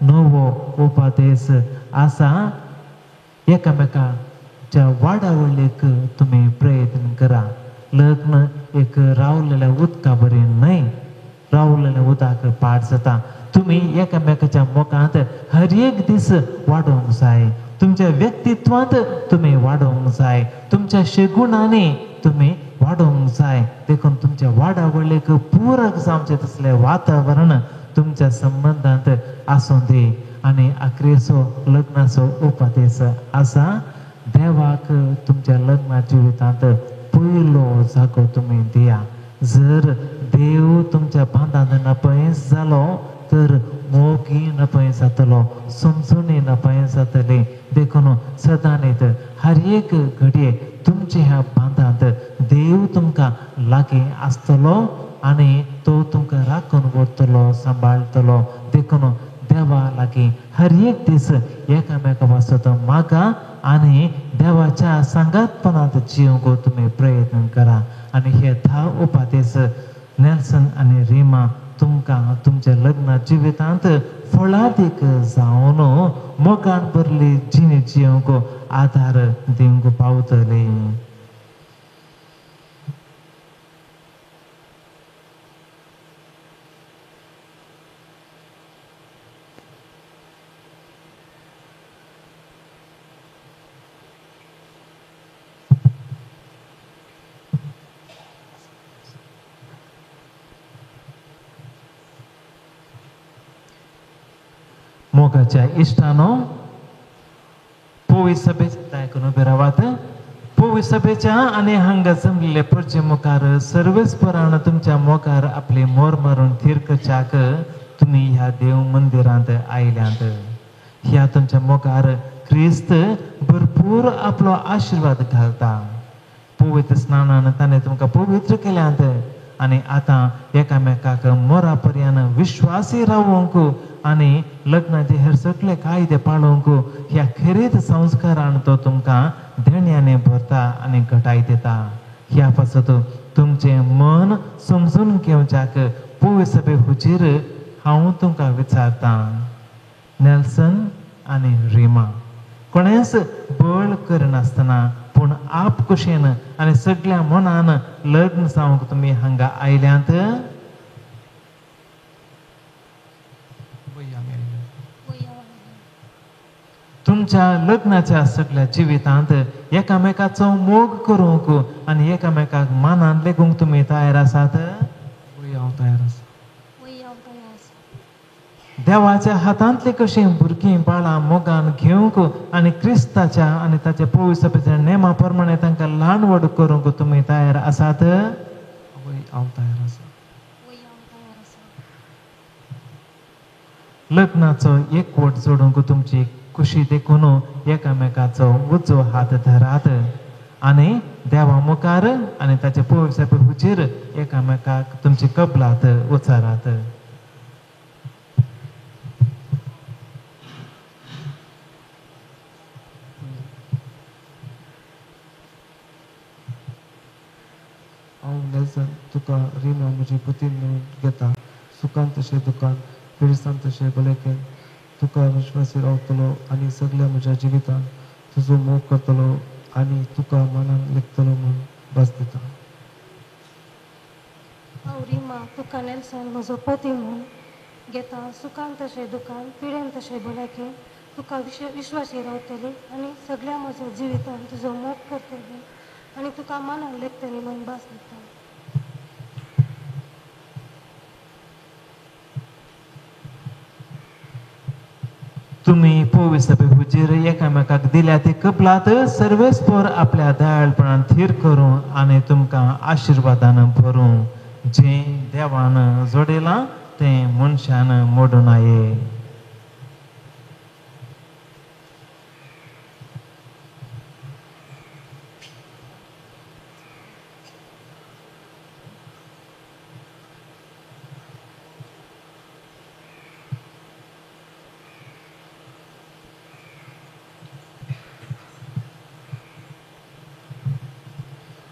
नवो उपादेश आसा एकामेकाच्या वाडावळीक तुमी प्रयत्न करा. लग्न एक रावलेल्या उदका बरी न्हय. रावलेल्या उदकाक पाड जाता. तुमी एकामेकाच्या मोगांत हर एक दीस वाडोवंक जाय. तुमच्या व्यक्तित्वांत तुमी वाडोवंक जाय. तुमच्या शेगुणांनी तुमी वाडोवंक जाय. देखून तुमच्या वाडावळीक पूरक जावचें तसलें वातावरण तुमच्या संबंधांत आसूं दी. आणि अखेरेचो लग्नाचो उपदेश आसा. देवाक तुमच्या लग्ना जिवितांत पयलो जागो तुमी दिया. जर देव तुमच्या बांदांत नपयस जालो तर मोगी नपयस जातलो, समजुनी नपयस जातली. देखून सदांच हर एक घडये तुमच्या ह्या बांदांत देव तुमकां लागीं आसतलो आनी तो तुमकां राखून व्हरतलो, सांबाळटलो. देखून देवा लागीं हर एक दीस एकामेका वासत मागा आनी देवाच्या सांगातपणांत जिवंक तुमी प्रयत्न करा. आनी हे 10 उपदेश नेल्सन आनी रिमा तुमकां तुमच्या लग्ना जिवितांत फळादीक जावन मोगान भरली जिणी जिवंक आधार दिवंक पावतली. मोगाच्या इष्टानो पोवी सभेच्या ऐकून उभे रावात. पोवी सभेच्या आणि हांगा जमलेले प्रजे मुखार सर्वेस्परान तुमच्या मोगार आपली मोर मारून थिरकच्याक तुम्ही ह्या देव मंदिरांत आयल्यांत. ह्या तुमच्या मोगार क्रिस्त भरपूर आपलो आशीर्वाद घालता. पवित्र स्नानान ताणें तुमकां पवित्र केल्यांत आनी आतां एकामेकाक मोरा पर्यंत विश्वासी रावूंक आनी लग्नाचे हेर सगळे कायदे पाळोवंक ह्या खेरीत संस्कारान तो तुमकां देण्याने भरता आनी घटाय दिता. ह्या पासत तुमचें मन समजून घेवच्याक पवित्र सभे हुजीर हांव तुमकां विचारतां. नेल्सन आनी रिमा कोणेच बळ करनासतना पूण आप कुशेन आनी सगळ्या मनान लग्न जावंक तुमी हांगा आयल्यांत. तुमच्या लग्नाच्या सगळ्या जिवितांत एकामेकाचो मोग करूंक आनी एकामेकाक मानान लेगूंक तुमी तयार आसात. हांव तयार आसा. देवाच्या हातांतली कशी भुरगीं बाळां मोगान घेवंक आनी क्रिस्ताच्या आनी ताच्या पवित्र सभेच्या नेमा प्रमाणे तांकां ल्हान व्हड करूंक तुमी तयार आसात. हांव तयार आसा. लग्नाचो एकवट जोडूंक तुमची खुशी देखून एकामेकाचो उजो हात धरात आनी देवा मुखार आनी ताचे पवित्र सभे हुजीर एकामेकाक तुमची कबलात उचारात. हांव नेल्सन तुका रिमा म्हजी पती म्हणून घेता. सुखान तशें दुखान, पिडसान तशें भलायकेन तुका विश्वासी रावतलो आनी सगळ्या म्हज्या जिवितांत तुजो मोग करतलो आनी तुका मनान लेखतलो म्हूण भास दिता. हांव रिमा तुका नेल्सन म्हजो पती म्हूण घेता. सुखान तशें दुखान, पिडेन तशें भलायकेन तुका विश्वासी रावतली आनी सगळ्या म्हज्या जिवितांत तुजो मोग करतली आनी तुका मनान लेखतली म्हूण भास दिता. तुम्ही पवित्र सभे हुजीर एकामेकाक दिल्या ती कबलात सर्वेस्पर आपल्या दयाळपणान थीर करूं आनी तुमकां आशिर्वादान भरूं. जें देवान जोडिलां तें मनशान मोडूं नये.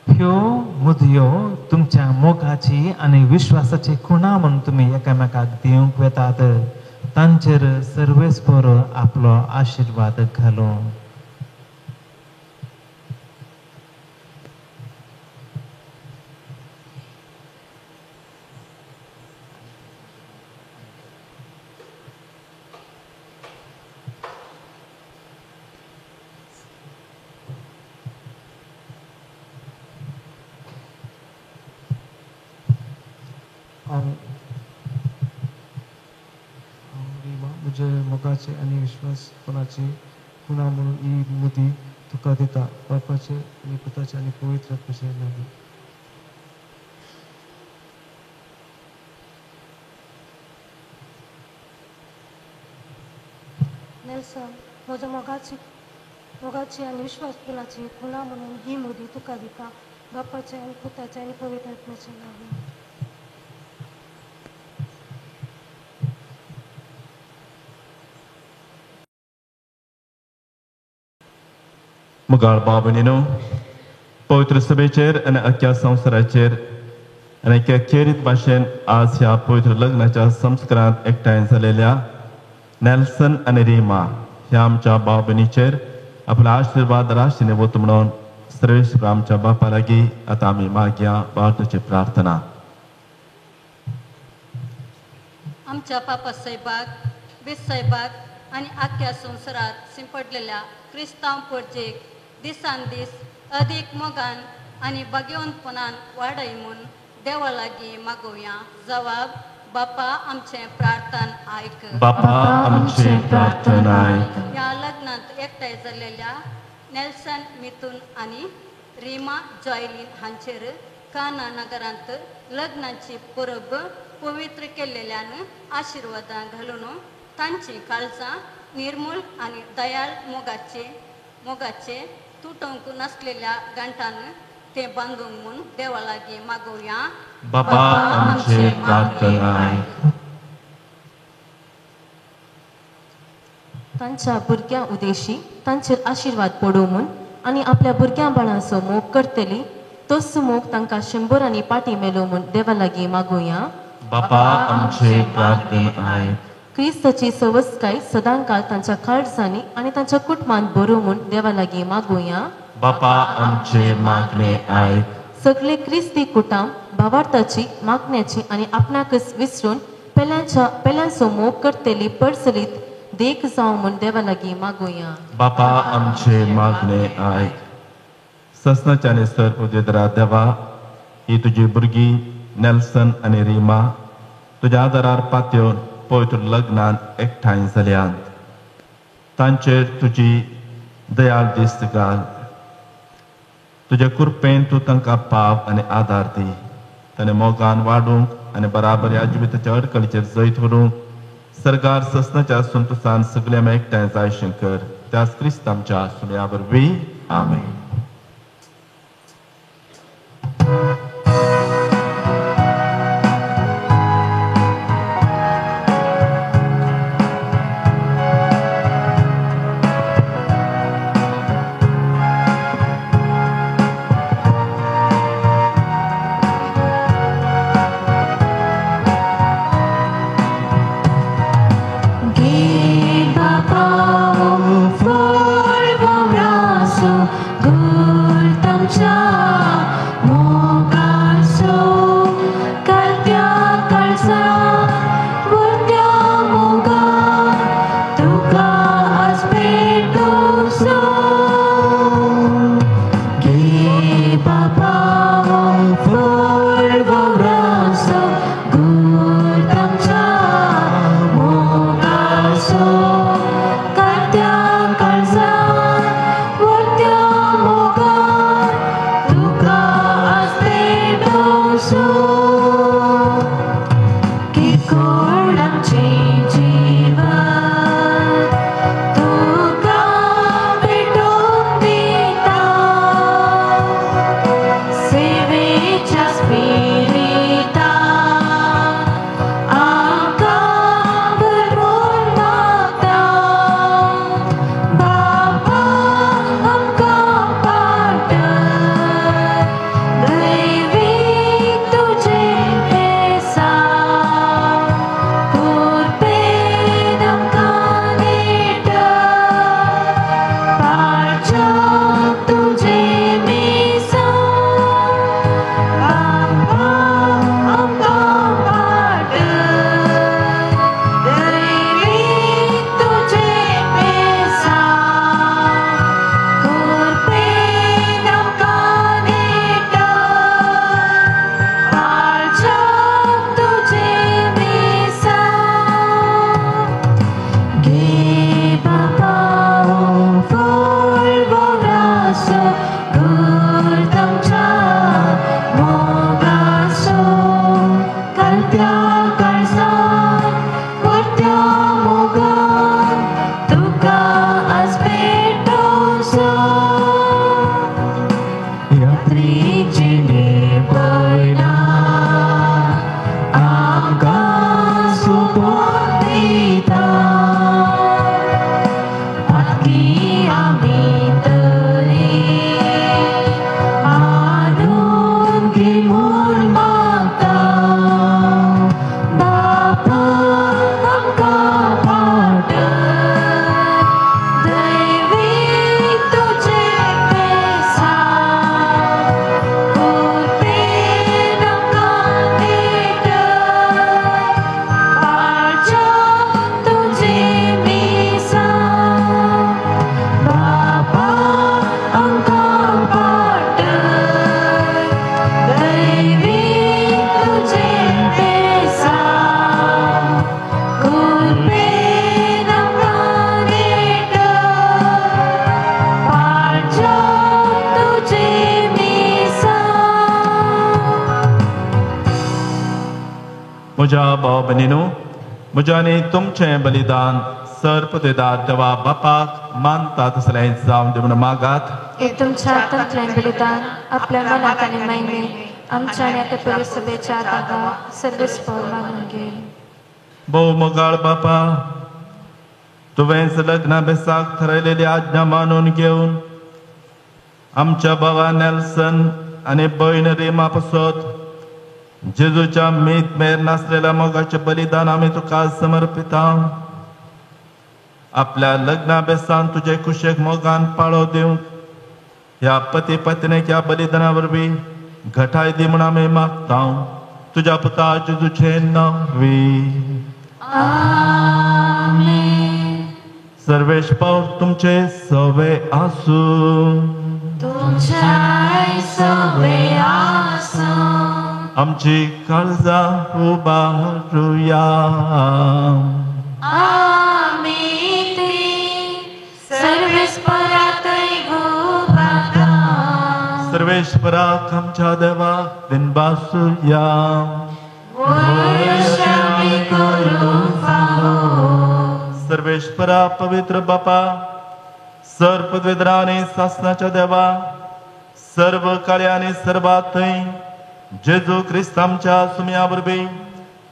ह्यो मुदयो तुमच्या मोगाची आनी विश्वासाची खुणा म्हणून तुमी एकामेकाक दिवंक वेतात. तांचेर सर्वेस्पर आपलो आशिर्वाद घालूं. रिमा म्हजे मोगाचे आणि विश्वासपणाची खुणा म्हणून ही मुदी तुका दिता बापाचे आणि पुताचे आणि पवित्र आत्म्याचे नावे. नेल्सन म्हज्या मोगाची आणि विश्वासपणाची खुणा म्हणून ही मुदी तुका दिता बापाचे आणि पुताचे आणि पवित्र आत्म्याचे नावे. मुगाळ बाबनीनो पवित्र सभेचेर आनी अख्ख्या संवसाराचेर आनी एका खेरीत भाशेन आज ह्या पवित्र लग्नाच्या संस्कारांत एकठांय जालेल्या नेल्सन आनी रिमा ह्या आमच्या भाव भयणीचेर आपलो आशिर्वाद राशीने वत म्हणून सर्वेश्वर आमच्या बापा लागीं आतां आमी मागया बाळाची प्रार्थना. आमच्या पापा साहेबाक बेस साहेबाक आणि आख्या संवसारात शिंपडलेल्या क्रिस्तांव परजेक दिसान दीस अदीक मोगान आणि बागेवंतपणान वाडय म्हूण देवा लागीं मागोवया. जवाब बापा आमचे प्रार्थन आयक. बापा आमचे प्रार्थन आयक. ह्या लग्नात एकठांय जाल्लेल्या नेल्सन मिथुन आणि रिमा जॉयलीन हांचेर काना नगरांत लग्नाची परब पवित्र केल्लेल्यान आशिर्वादां घालून तांची काळजां निर्मळ आणि दयाळ मोगाचे तुटोंक नसलेल्या गांठान ते बांदूंक म्हूण देवा लागीं मागोवया. बापा आमचे प्रार्थन आयक. तांच्या भुरग्यां उदेशी तांचेर आशिर्वाद पडूं म्हूण आनी आपल्या भुरग्यां बाळांचो मोग करतली तोच मोग तांकां 100 आनी पाटी मेलो म्हूण देवा लागीं मागोवया. बापा आमचे प्रार्थन आयक. क्रिस्ताची सवस्काय सदांकाळ तांच्या काळजांनी आनी तांच्या कुटुंबांत बरो म्हूण देवा लागीं मागोवया. बापा आमचे मागणे आयक. सगळे क्रिस्ती कुटांब भावार्थाची मागण्याची आनी आपणाकच विसरून पेल्यांचो मोग करतली पडसलीत देख जावं म्हूण देवा लागीं मागोवया. बापा आमचे मागणे आयक. ससनाच्या आनी सर्पदेदरा देवा ही तुजी भुरगीं नेल्सन आनी रिमा तुज्या आदारार पातयेवन पवित्र लग्नांत एकठांय जाल्यांत तांचेर तुजी दयाळ दिस्त घाल. तुज्या कृपेन तूं तांकां पाव आनी आदार दी. ताणें मोगान वाडूंक आनी बराबर ह्या जिविताच्या अडकळीचेर जैत व्हरूंक सरकार ससनाच्या संतोशान सगळ्या एकठांय जायशें कर. त्याच क्रिस्त आमच्या सुन्या वरवीं आमेन. Give a power for the braço do म्हज्या भाव भयणीनो, म्हजें आनी तुमचें बलिदान सर्पदेदार देवा बापाक मानता तसलें जावं दी म्हूण मागात. हे तुमच्या तंत्रेन बलिदान आपल्या मनात आणि महिमे आमच्या आणि आता पवित्र सभेच्या आतां सर्वस्पर मानून घे. भोव मोगाळ बापा, तुवेंच लग्नाभेसाक थारायलेली आज्ञा मानून घेवन आमच्या भावा नेल्सन आनी भयण रिमा पासत जेजूच्या मीत मेर नासलेल्या मोगाचें बलिदान आमी तुका समर्पिता. आपल्या लग्नाभेसान तुजे कुशेक मोगान पाळो दिवंक ह्या पती पत्नीक ह्या बलिदाना वरवीं घटाय दी म्हूण आमी मागता. तुज्या पुता जेजूचें नांवी. सर्वेश्वर तुमचे सवे आसूं. आमची काळजां उबारुया. सर्वेश्वराक आमच्या देवाक दिनबासुया. सर्वेश्वरा पवित्र बापा, सर्पद्वेदरा आनी सासनाच्या देवा, सर्व काळ्या आनी सर्वात थंय जेजू क्रिस्त आमच्या सुमया वरवीं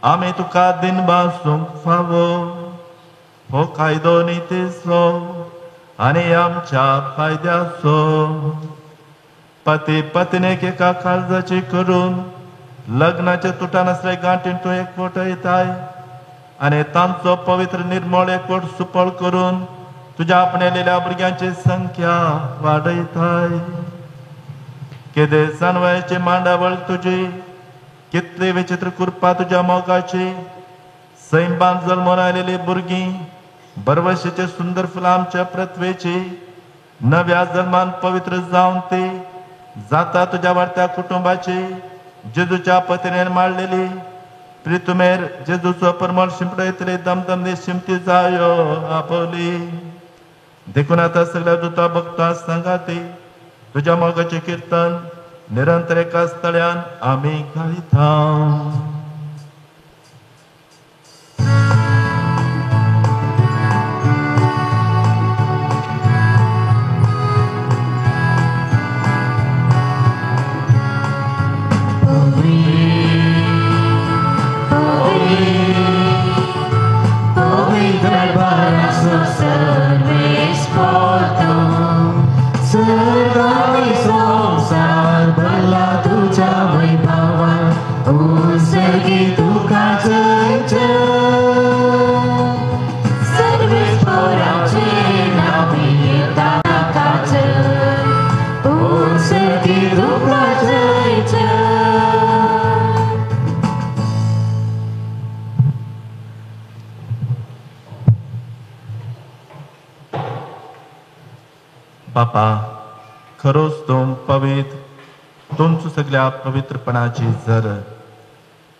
आमी तुका दिनबासूंक फावो. हो कायदो नितीचो आनी आमच्या फायद्याचो. पती पत्नीक एका काळजाची करून लग्नाच्या तुटा नासले गांठीन तूं एकवटयताय आनी तांचो पवित्र निर्मळ एकवट सुपळ करून तुज्या आपणेलेल्या भुरग्यांची संख्या वाडयताय. केदे जानवयाची मांडावळ तुजी, कितली विचित्र कृपा तुज्या मोगाची. सैंबान जल्मोन आयलेली भुरगीं, बरवशेचे सुंदर फुलां आमच्या प्रत्वेची, नव्या जल्मान पवित्र जावन ती जाता तुज्या वाडत्या कुटुंबाची, जेजूच्या पत्नीन माळलेली प्रितुमेर जेजूचो परमळ शिंपडयतली दमदमनी शिमती जायो आपोली. देखून आतां सगळ्या दुता भक्तां सांगाती तुज्या मोगाचें किर्तन निरंतर एका स्थळ्यान आमी गायता. बापा, खरोच तूं पवित्र, तुमच सगळ्या पवित्रपणाची झर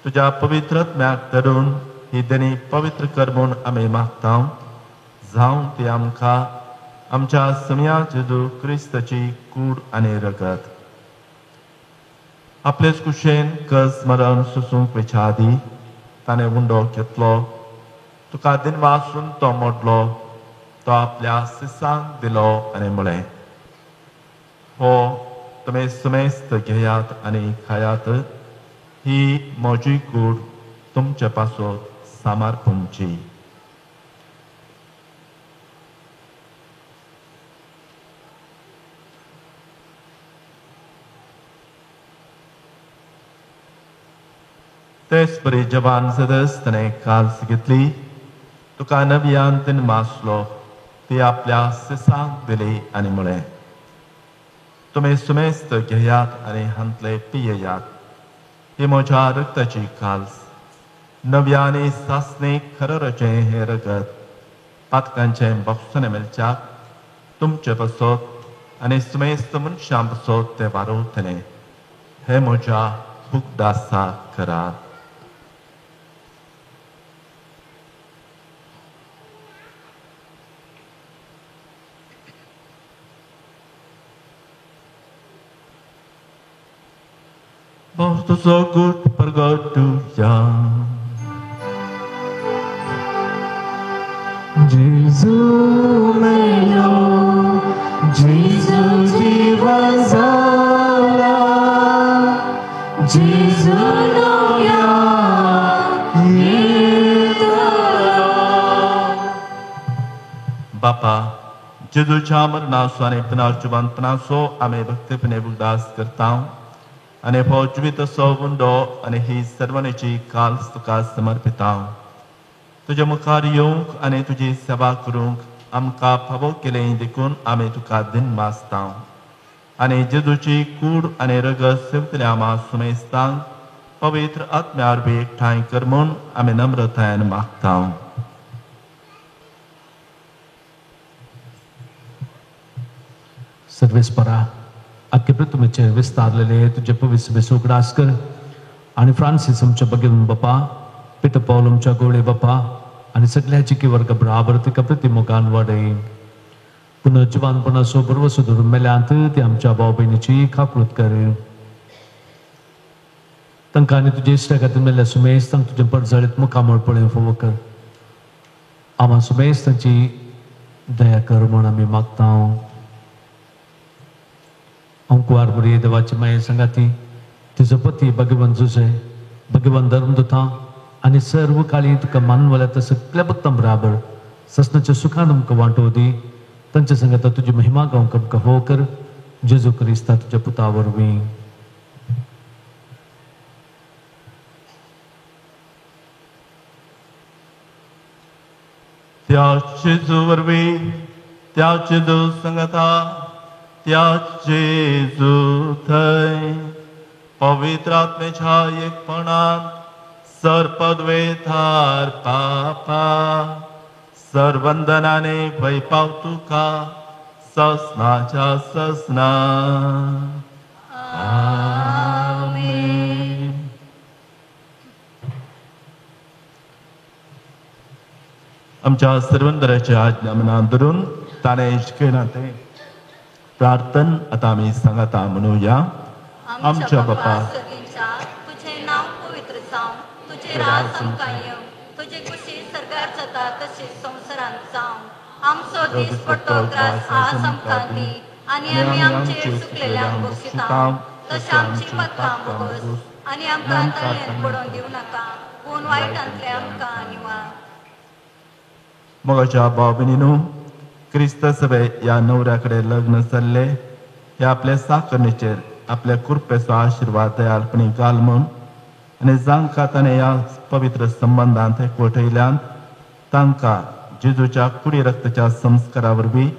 तुझ्या पवित्रत्म्याक धरून ही देणी पवित्र कर म्हूण आमी मागता. जावं ती आमकां आमच्या समया जेजू क्रिस्ताची कूड आनी रगत. आपलेच कुशेन कस मरण सुसूंक वेच्या आदी ताणें उंडो घेतलो. तुका दिनवासून तो मोडलो. तो आपल्या सिसांक दिलो आनी म्हळें, हो तुमी सुमेस्त घेयात आनी खायात. ही म्हजी कूड तुमचे पासत सामारपुंची. तेच बरी जवान सदस ताणें काल्स घेतली. तुका नव्यान तीन मासलो. ती आपल्या सिसांक दिली आनी म्हळें, तुमी सुमेस्त घेयात आनी हांतले पियेयात. ही म्हज्या रक्ताची काल्स, नव्या आनी सासणीक खरराचें हें रगत पातकांचें बक्षण मेलच्याक तुमचे पासत आनी सुमेस्त मनशां पासत तें वारोवतलें. हें म्हज्या भुकदासाक करात. तुझो गुट परगटुया. जेजू मेलो जेजू जीवन जाला जेजू लोया बापा जेजूच्या मरणाचो आनी पुनर्जीवनपणाचो आमी भक्तीपणे उल्हास करता आनी हो जिविताचो उंडो आनी ही सर्वांची काल्स तुका समर्पिता तुज्या मुखार येवंक आनी तुजी सेवा करूंक आमकां फावो केलें देखून आमी तुका दिन मागता आनी जेजूची कूड आनी रगत सेवतल्या आमा सुमेस्तांक पवित्र आत्म्यार बी एकठांय कर म्हूण आमी नम्रतायेन मागता सर्वेस्परा अख्खे पृथ्वीचे विस्तारलेले तुझे पवित्र बेसोगडास कर आणि फ्रांसिस आमच्या बघेन बापा पिटर पौल आमच्या गोळे बापा आणि सगळ्याची की वर्ग बराबर तिका प्रतिमुखान वाडय पुनर्जीवनपणाचो बरो सुदूर मेल्यांत ती आमच्या भाव भयणीची खापळूत कर तांकां आनी तुजे इश्टा खातीर मेल्ल्या सुमेश तांकां तुजे पडजळीत मुखामळ पळय फोव कर आम्हा सुमेश तांची दया कर म्हूण आमी मागता अंकुवार बरी देवाची माये संगाती तिजो पती भगवान जुजे भगवान धर्मदूता आनी सर्व काळी तुका मानवल्या त्या सगळ्या भक्तां बराबर ससनाच्या सुखान आमकां वांटो दी तांच्या संगत तुजी महिमा गावंक आमकां हो कर जेजू क्रिस्ता तुज्या पुता वरवीं त्या जेजू वरवीं त्या जेजू संगता त्या जेजू थंय पवित्र आत्मेच्या एकपणान सरपदवे थार पापा सरवंदनाने वैपाव तुका ससनाच्या ससना आमेन. आमच्या सर्वंदराच्या आज्ञा मनात धरून ताणे शिकयला ते प्रार्थन आता आम्ही सांगता म्हणूया. आमच्या बापा तुझे नाव पवित्र जावं तुझे राज आमकां येवं तुझे कुशी सरकार जाता तशें संवसारांत जावं आमचो दीस पडटो ग्रास आज आमकां दी आनी आमी आमचेर चुकलेल्यांक बक्षिता तशें आमची पातकां बगस आनी आमकां तळयेंत पडोवन दिवं नाका पूण वायटांतले आमकां निवार. मोगाच्या भाव भयणीनो क्रिस्त सभे या नवऱ्याकडे लग्न जाल्ले हे आपल्या साकरणेचेर आपल्या कृपेचो आशिर्वाद दयाळपणी घाल म्हूण आनी जांकां ताणें ह्या पवित्र संबंधांत एकवटयल्यान तांकां जेजूच्या कुडी रक्ताच्या संस्कारा वरवीं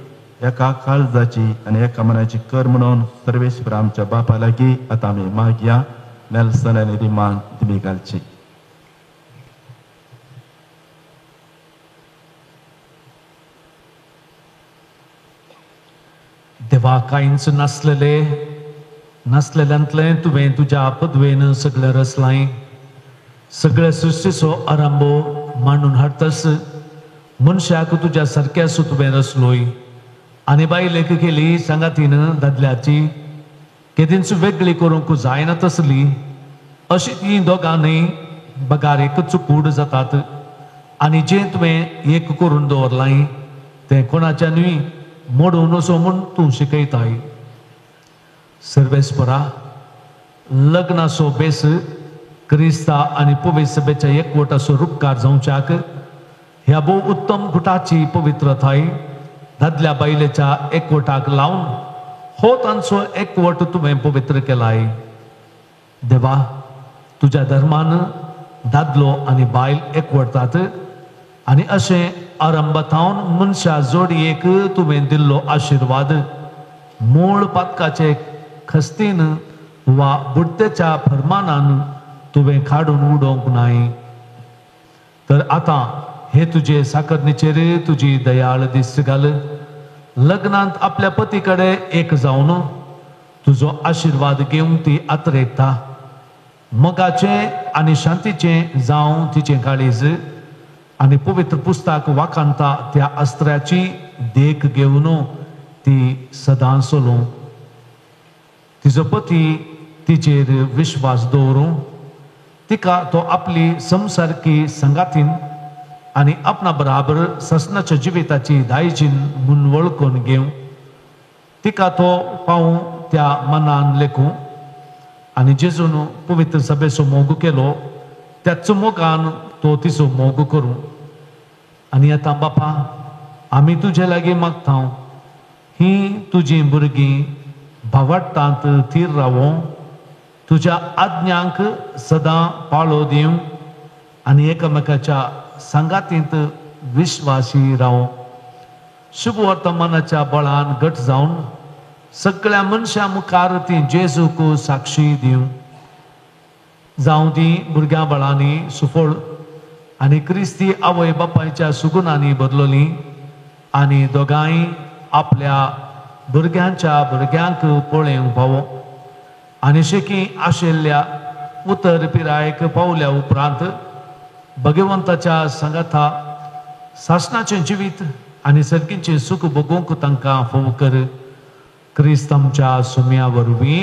एका काळजाची आनी एका मनाची कर म्हणून सर्वेश्वर आमच्या बापा लागीं आतां आमी मागया. नेल्सन आनी रिमान दिमी घालची. देवा कांयच नासलेल्यांतले तुवें तुज्या पदवेन सगळें रचलां सगळ्या सृश्टीचो आरंभो मांडून हाडटस मनशाक तुज्या सारक्याचो तुवें रचलोय आनी बायलेक केली सांगातीन दादल्याची केदींच वेगळी करूंक जायना तसली अशी ती दोगांनी बगार एकच कूड जातात आनी जें तुवें एक करून दवरलां तें कोणाच्यानूय मोडून असो म्हूण तूं शिकयताय. सर्वेस्परा लग्नाचो बेस क्रिस्ता आनी पवित्र सभेच्या एकवटाचो रूपकार जावच्याक ह्या भोव उत्तम गुटाची पवित्रताय दादल्या बायलेच्या एकवटाक लावन हो तांचो एकवट तुवें पवित्र केलाय. देवा तुज्या धर्मान दादलो आनी बायल एकवटतात आनी अशें आरंभातावन मनशा जोडयेक तुवें दिल्लो आशिर्वाद मूळ पातकाचे खस्तीन वा बुडतेच्या फर्मानान तुवें काडून उडोवंक नाय. तर आतां हे तुजे साकरणेचेर तुजी दयाळ दिश्ट घाल. लग्नांत आपल्या पती कडेन एक जावन तुजो आशिर्वाद घेवन ती आतरेता. मोगाचे आनी शांतीचें जावं तिचें काळीज आनी पवित्र पुस्तक वाखाणटा त्या अस्त्राची देख घेवन ती सदां चलूं. तिजो पती तिचेर विश्वास दवरूं तिका तो आपली संसारकी संगातीन आणि आपणा बराबर ससनाच्या जिविताची दायजीन म्हूण वळखून घेवं तिका तो पावूं त्या मनान लेखूं आनी जेजून पवित्र सभेचो मोग केलो त्याच मोगान तो तिचो मोग करूं आनी आतां बापा आमी तुजे लागीं मागता ही तुजी भुरगीं भावार्थांत थीर रावो तुज्या आज्ञांक सदां पाळो दिवं आनी एकामेकाच्या संगातींत विश्वासी रावो शुभ वर्तमानाच्या बळान घट जावन सगळ्या मनशां मुखार ती जेजूक साक्षी दिवं जावं ती भुरग्यां बळांनी सुफळ आनी क्रिस्ती आवय बापायच्या सुगुणांनी बदलली आनी दोगांय आपल्या भुरग्यांच्या भुरग्यांक पळोवंक फावो आनी शेकी आशिल्ल्या उतर पिरायेक पावल्या उपरांत भगवंताच्या संगाथा सासणाचें जिवीत आनी सर्गीचें सुख भोगूंक तांकां फोव कर क्रिस्त आमच्या सुम्या वरवीं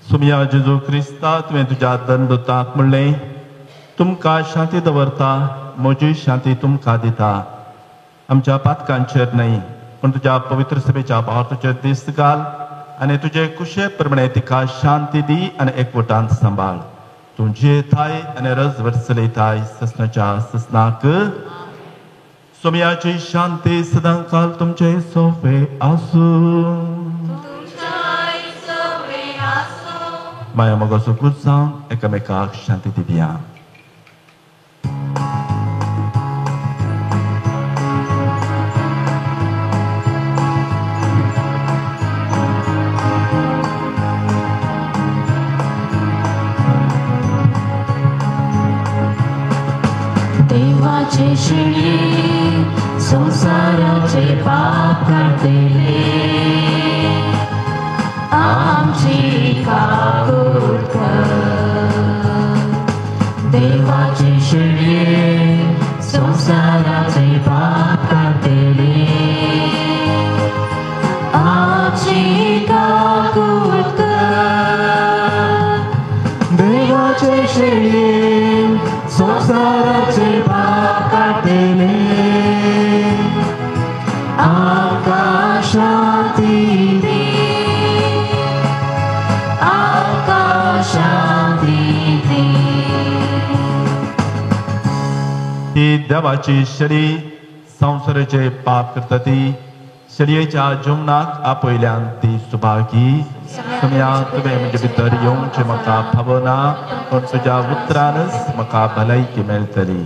सुमया जेजू क्रिस्ता तुवें तुज्या दंडोताक म्हणलें तुमकां शांती दवरता म्हजी शांती तुमकां दिता आमच्या पातकांचेर न्हय पूण तुज्या पवित्र सभेच्या भावार्थाचेर दीस घाल आनी तुजे कुशे प्रमाणे तिका शांती दी आनी एकवटांत सांबाळ तूं जियेताय आनी रज वर्सलयताय ससनाच्या ससनाक सुमयाची शांती सदां काल तुमचे सोफे आसूं माया मोगाचो खूब जावन एकामेकाक शांती दिवया देवाचे शिणी संसाराचे पाप काढले आमची काकूट कर देवाचे शिणी संसाराचे पाप काढले आमची काकूट कर देवाचे शिणी संसाराचे पाप काढले आमकां शांती दी ही देवाची शरी संसाराचे पाप करता ती शरयेच्या जीवनाक आपयल्यान ती सुभागी सुमया तुवें म्हजे भितर येवचें म्हाका भावना पूण तुज्या उतरानच म्हाका भलायकी मेळटली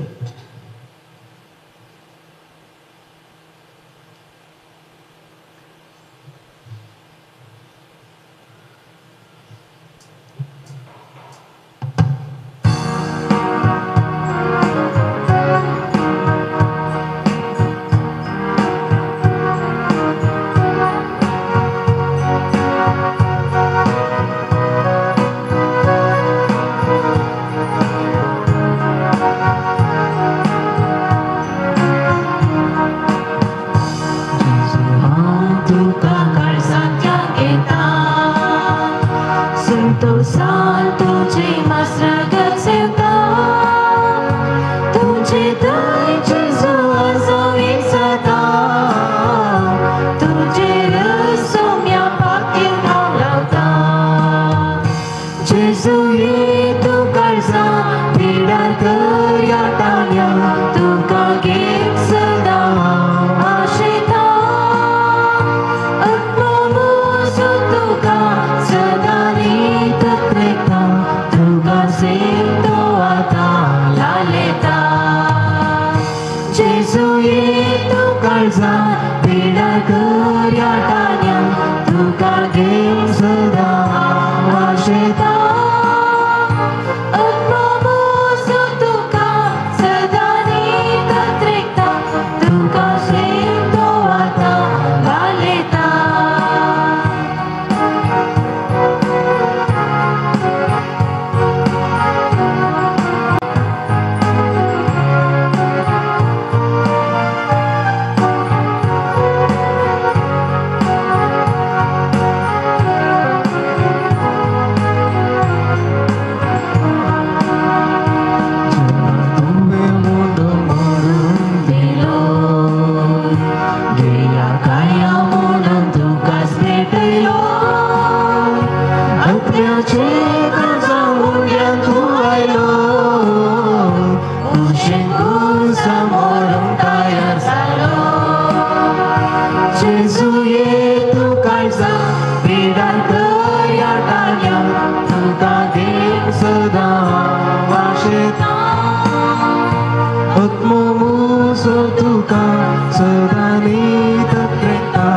sou tuka sedani terpreta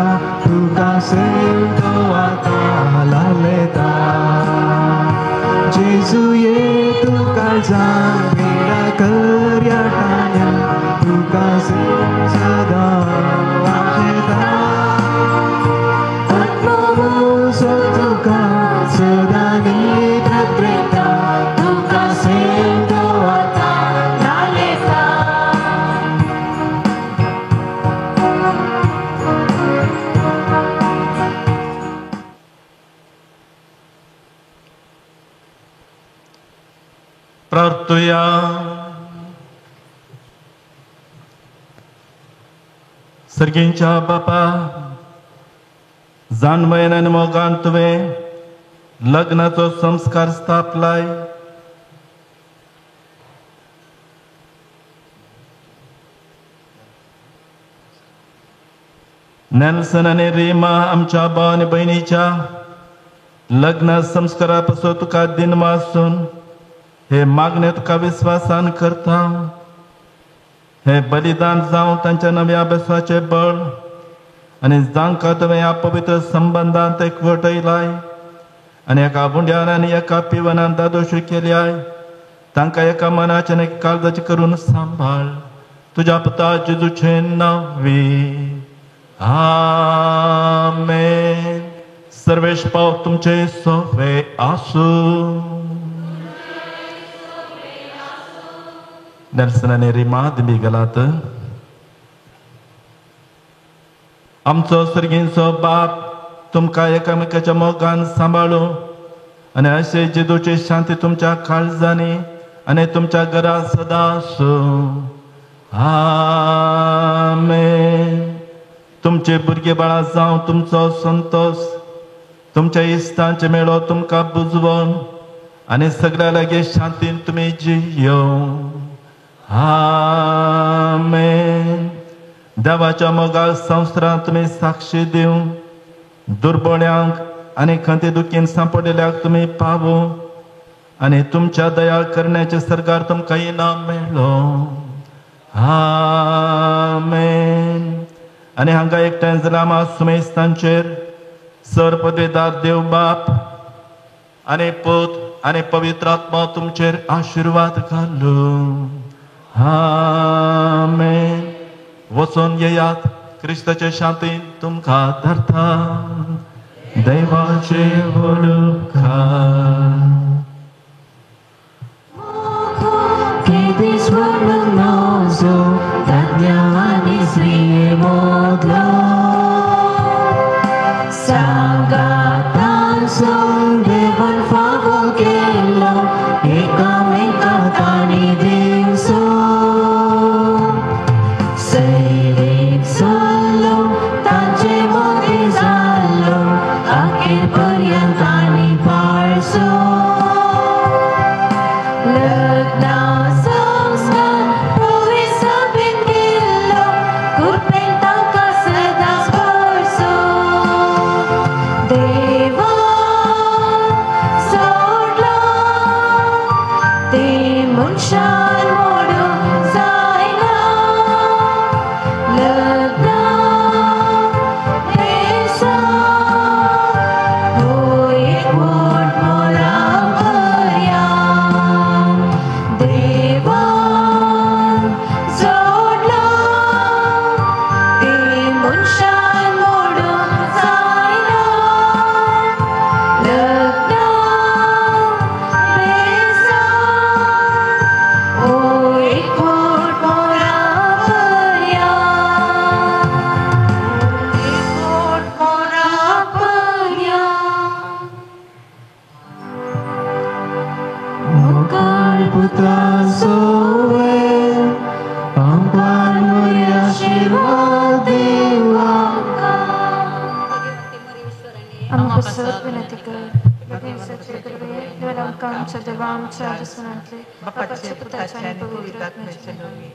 tuka sento atalaleta Jesu ye tuka jambira karyatanya tuka sada waheta Atmamu sou tuka sedani terpreta tuka sento atalaleta प्रार्थूया सर्गींच्या बापा जाणवयन आनी मोगान तुवें लग्नाचो संस्कार स्थापलाय नेल्सन आनी रिमा आमच्या भाव आनी भयणीच्या लग्न संस्कारा पासून तुका दिन वाचून हे मागणे तुका विश्वासान करता हे बलिदान जावं तांच्या नव्या अभ्यासाचे बळ आनी जांकां तुवें ह्या पवित्र संबंधांत एकवटयलाय आनी एका बुंड्यान आनी एका पिवनान दादोशी केल्याय तांकां एका मनाचे आनी एका काळजाचे करून सांबाळ तुज्या पुता जेजूचे नांवी आमेन सर्वेश पाव तुमचे सोवे आसूं नेल्सन आनी रिमा दिमी गलात आमचो सर्गींचो बाप तुमकां एकामेकाच्या मोगान सांबाळूं आनी अशे जेजूची शांती तुमच्या काळजांनी आनी तुमच्या घरा सदां आसूं आमेन तुमचे भुरगे बाळा जावं तुमचो संतोष तुमच्या इश्टांचे मेळो तुमकां बुजवून आनी सगळ्या लागीं शांतीन तुमी जियो आमेन देवाच्या मोगाळ संवसारांत तुमी साक्षी दिवं दुर्बळ्यांक आनी खंती दुखीन सांपडलेल्याक तुमी पावूं आनी तुमच्या दया करण्याचे सरकार तुमकां इनाम मेळ्ळो आमेन आनी हांगा एकठांय जाल्यार आमी सुमेस्तांचेर सर पदवीदार देव बाप आनी पूत आनी पवित्र आत्मा तुमचेर आशिर्वाद घालूं आमेन वचून येयात क्रिस्ताचे शांतीन तुमकां धरता दैवाचे वळखार Kiedyś wolnozo tak dniami zriemodlo Sagatan są devon favogelo Ekamekatani dinso Seirik solo Tance modizalo Akhir paryantani parso Lagna samskar Pavisapin gillo Kurpentang kasadas parso Deva Sodla Timunshan modu Zaina Lagna Desa Hoik word mola Maryam Deva Zodla Timunshan modu Zaina Lagna Desa Hoik word mola Maryam Hoik word mola Maryam Mokal putra soe Pampan Maria Shirvat Deva आमकां सत विनंती कर बेगिनसाचे कृपे देवाला आमकां आमच्या देवा आमच्या आजसनांतले बापाचे पुताचे आनी पवित्र आत्म्याचे नांवे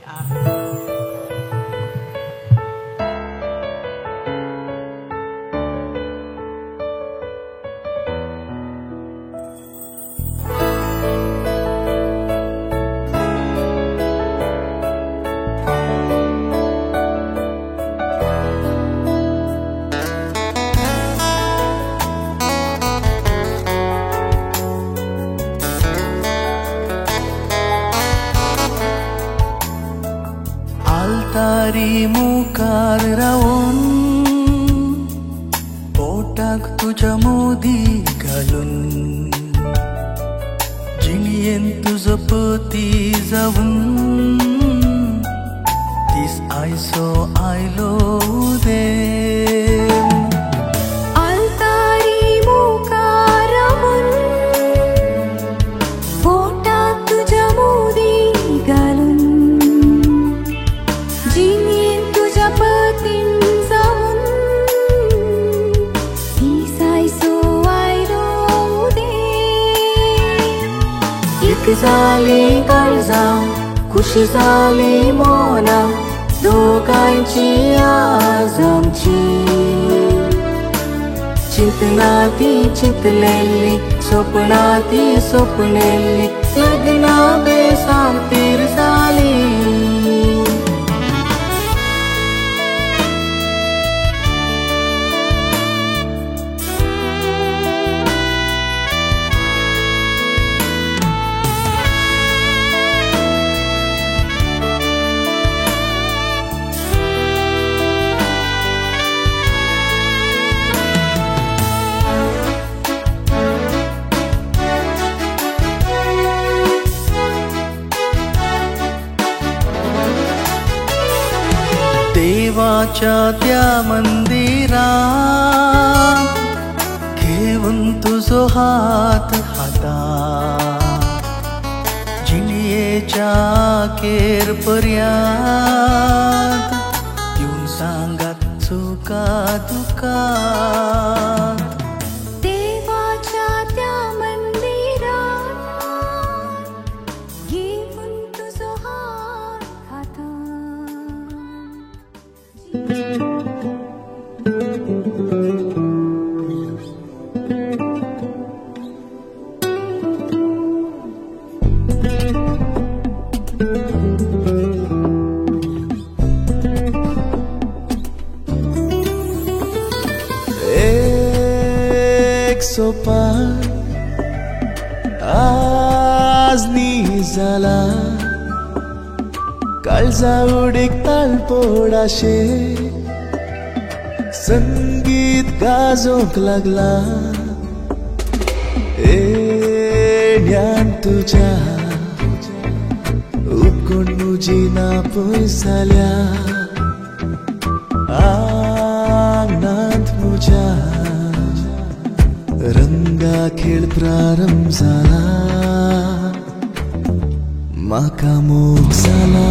आलतारी मुखार रावून पोटाक तुझ्या मोदी घालून जिणयेन तुजो पती जावून दीस आयसो आयलो देव आलतारी मुखार रावून पोटाक तुझ्या मोदी घालून जिणयेन तुझ्या पतीन जावून दीस आयसो आयलो देव एक जाली काळजां खुशी जाली मोना दोगांयची आज आमची चिंतना ती चिंतलेली स्वप्ना ती स्वप्नेली लग्ना बेसांतीर जाली देवाच्या त्या मंदिरात घेऊन तुझो हात हातात जिणयेच्या केर पर्यंत येऊन सांगात चुका दुकात देवाच्या त्या मंदिरात घेऊन तुझो हात हातात एक सोपान आज नी जाला काळजा उडीक तालपोडाशे संगीत गाजोंक लागला येण्यान तुझ्या उकोण मुजीना पयसाल्या आंगणांत म्हज्या रंगा खेळ प्रारंभ जाला म्हाका मोग जाला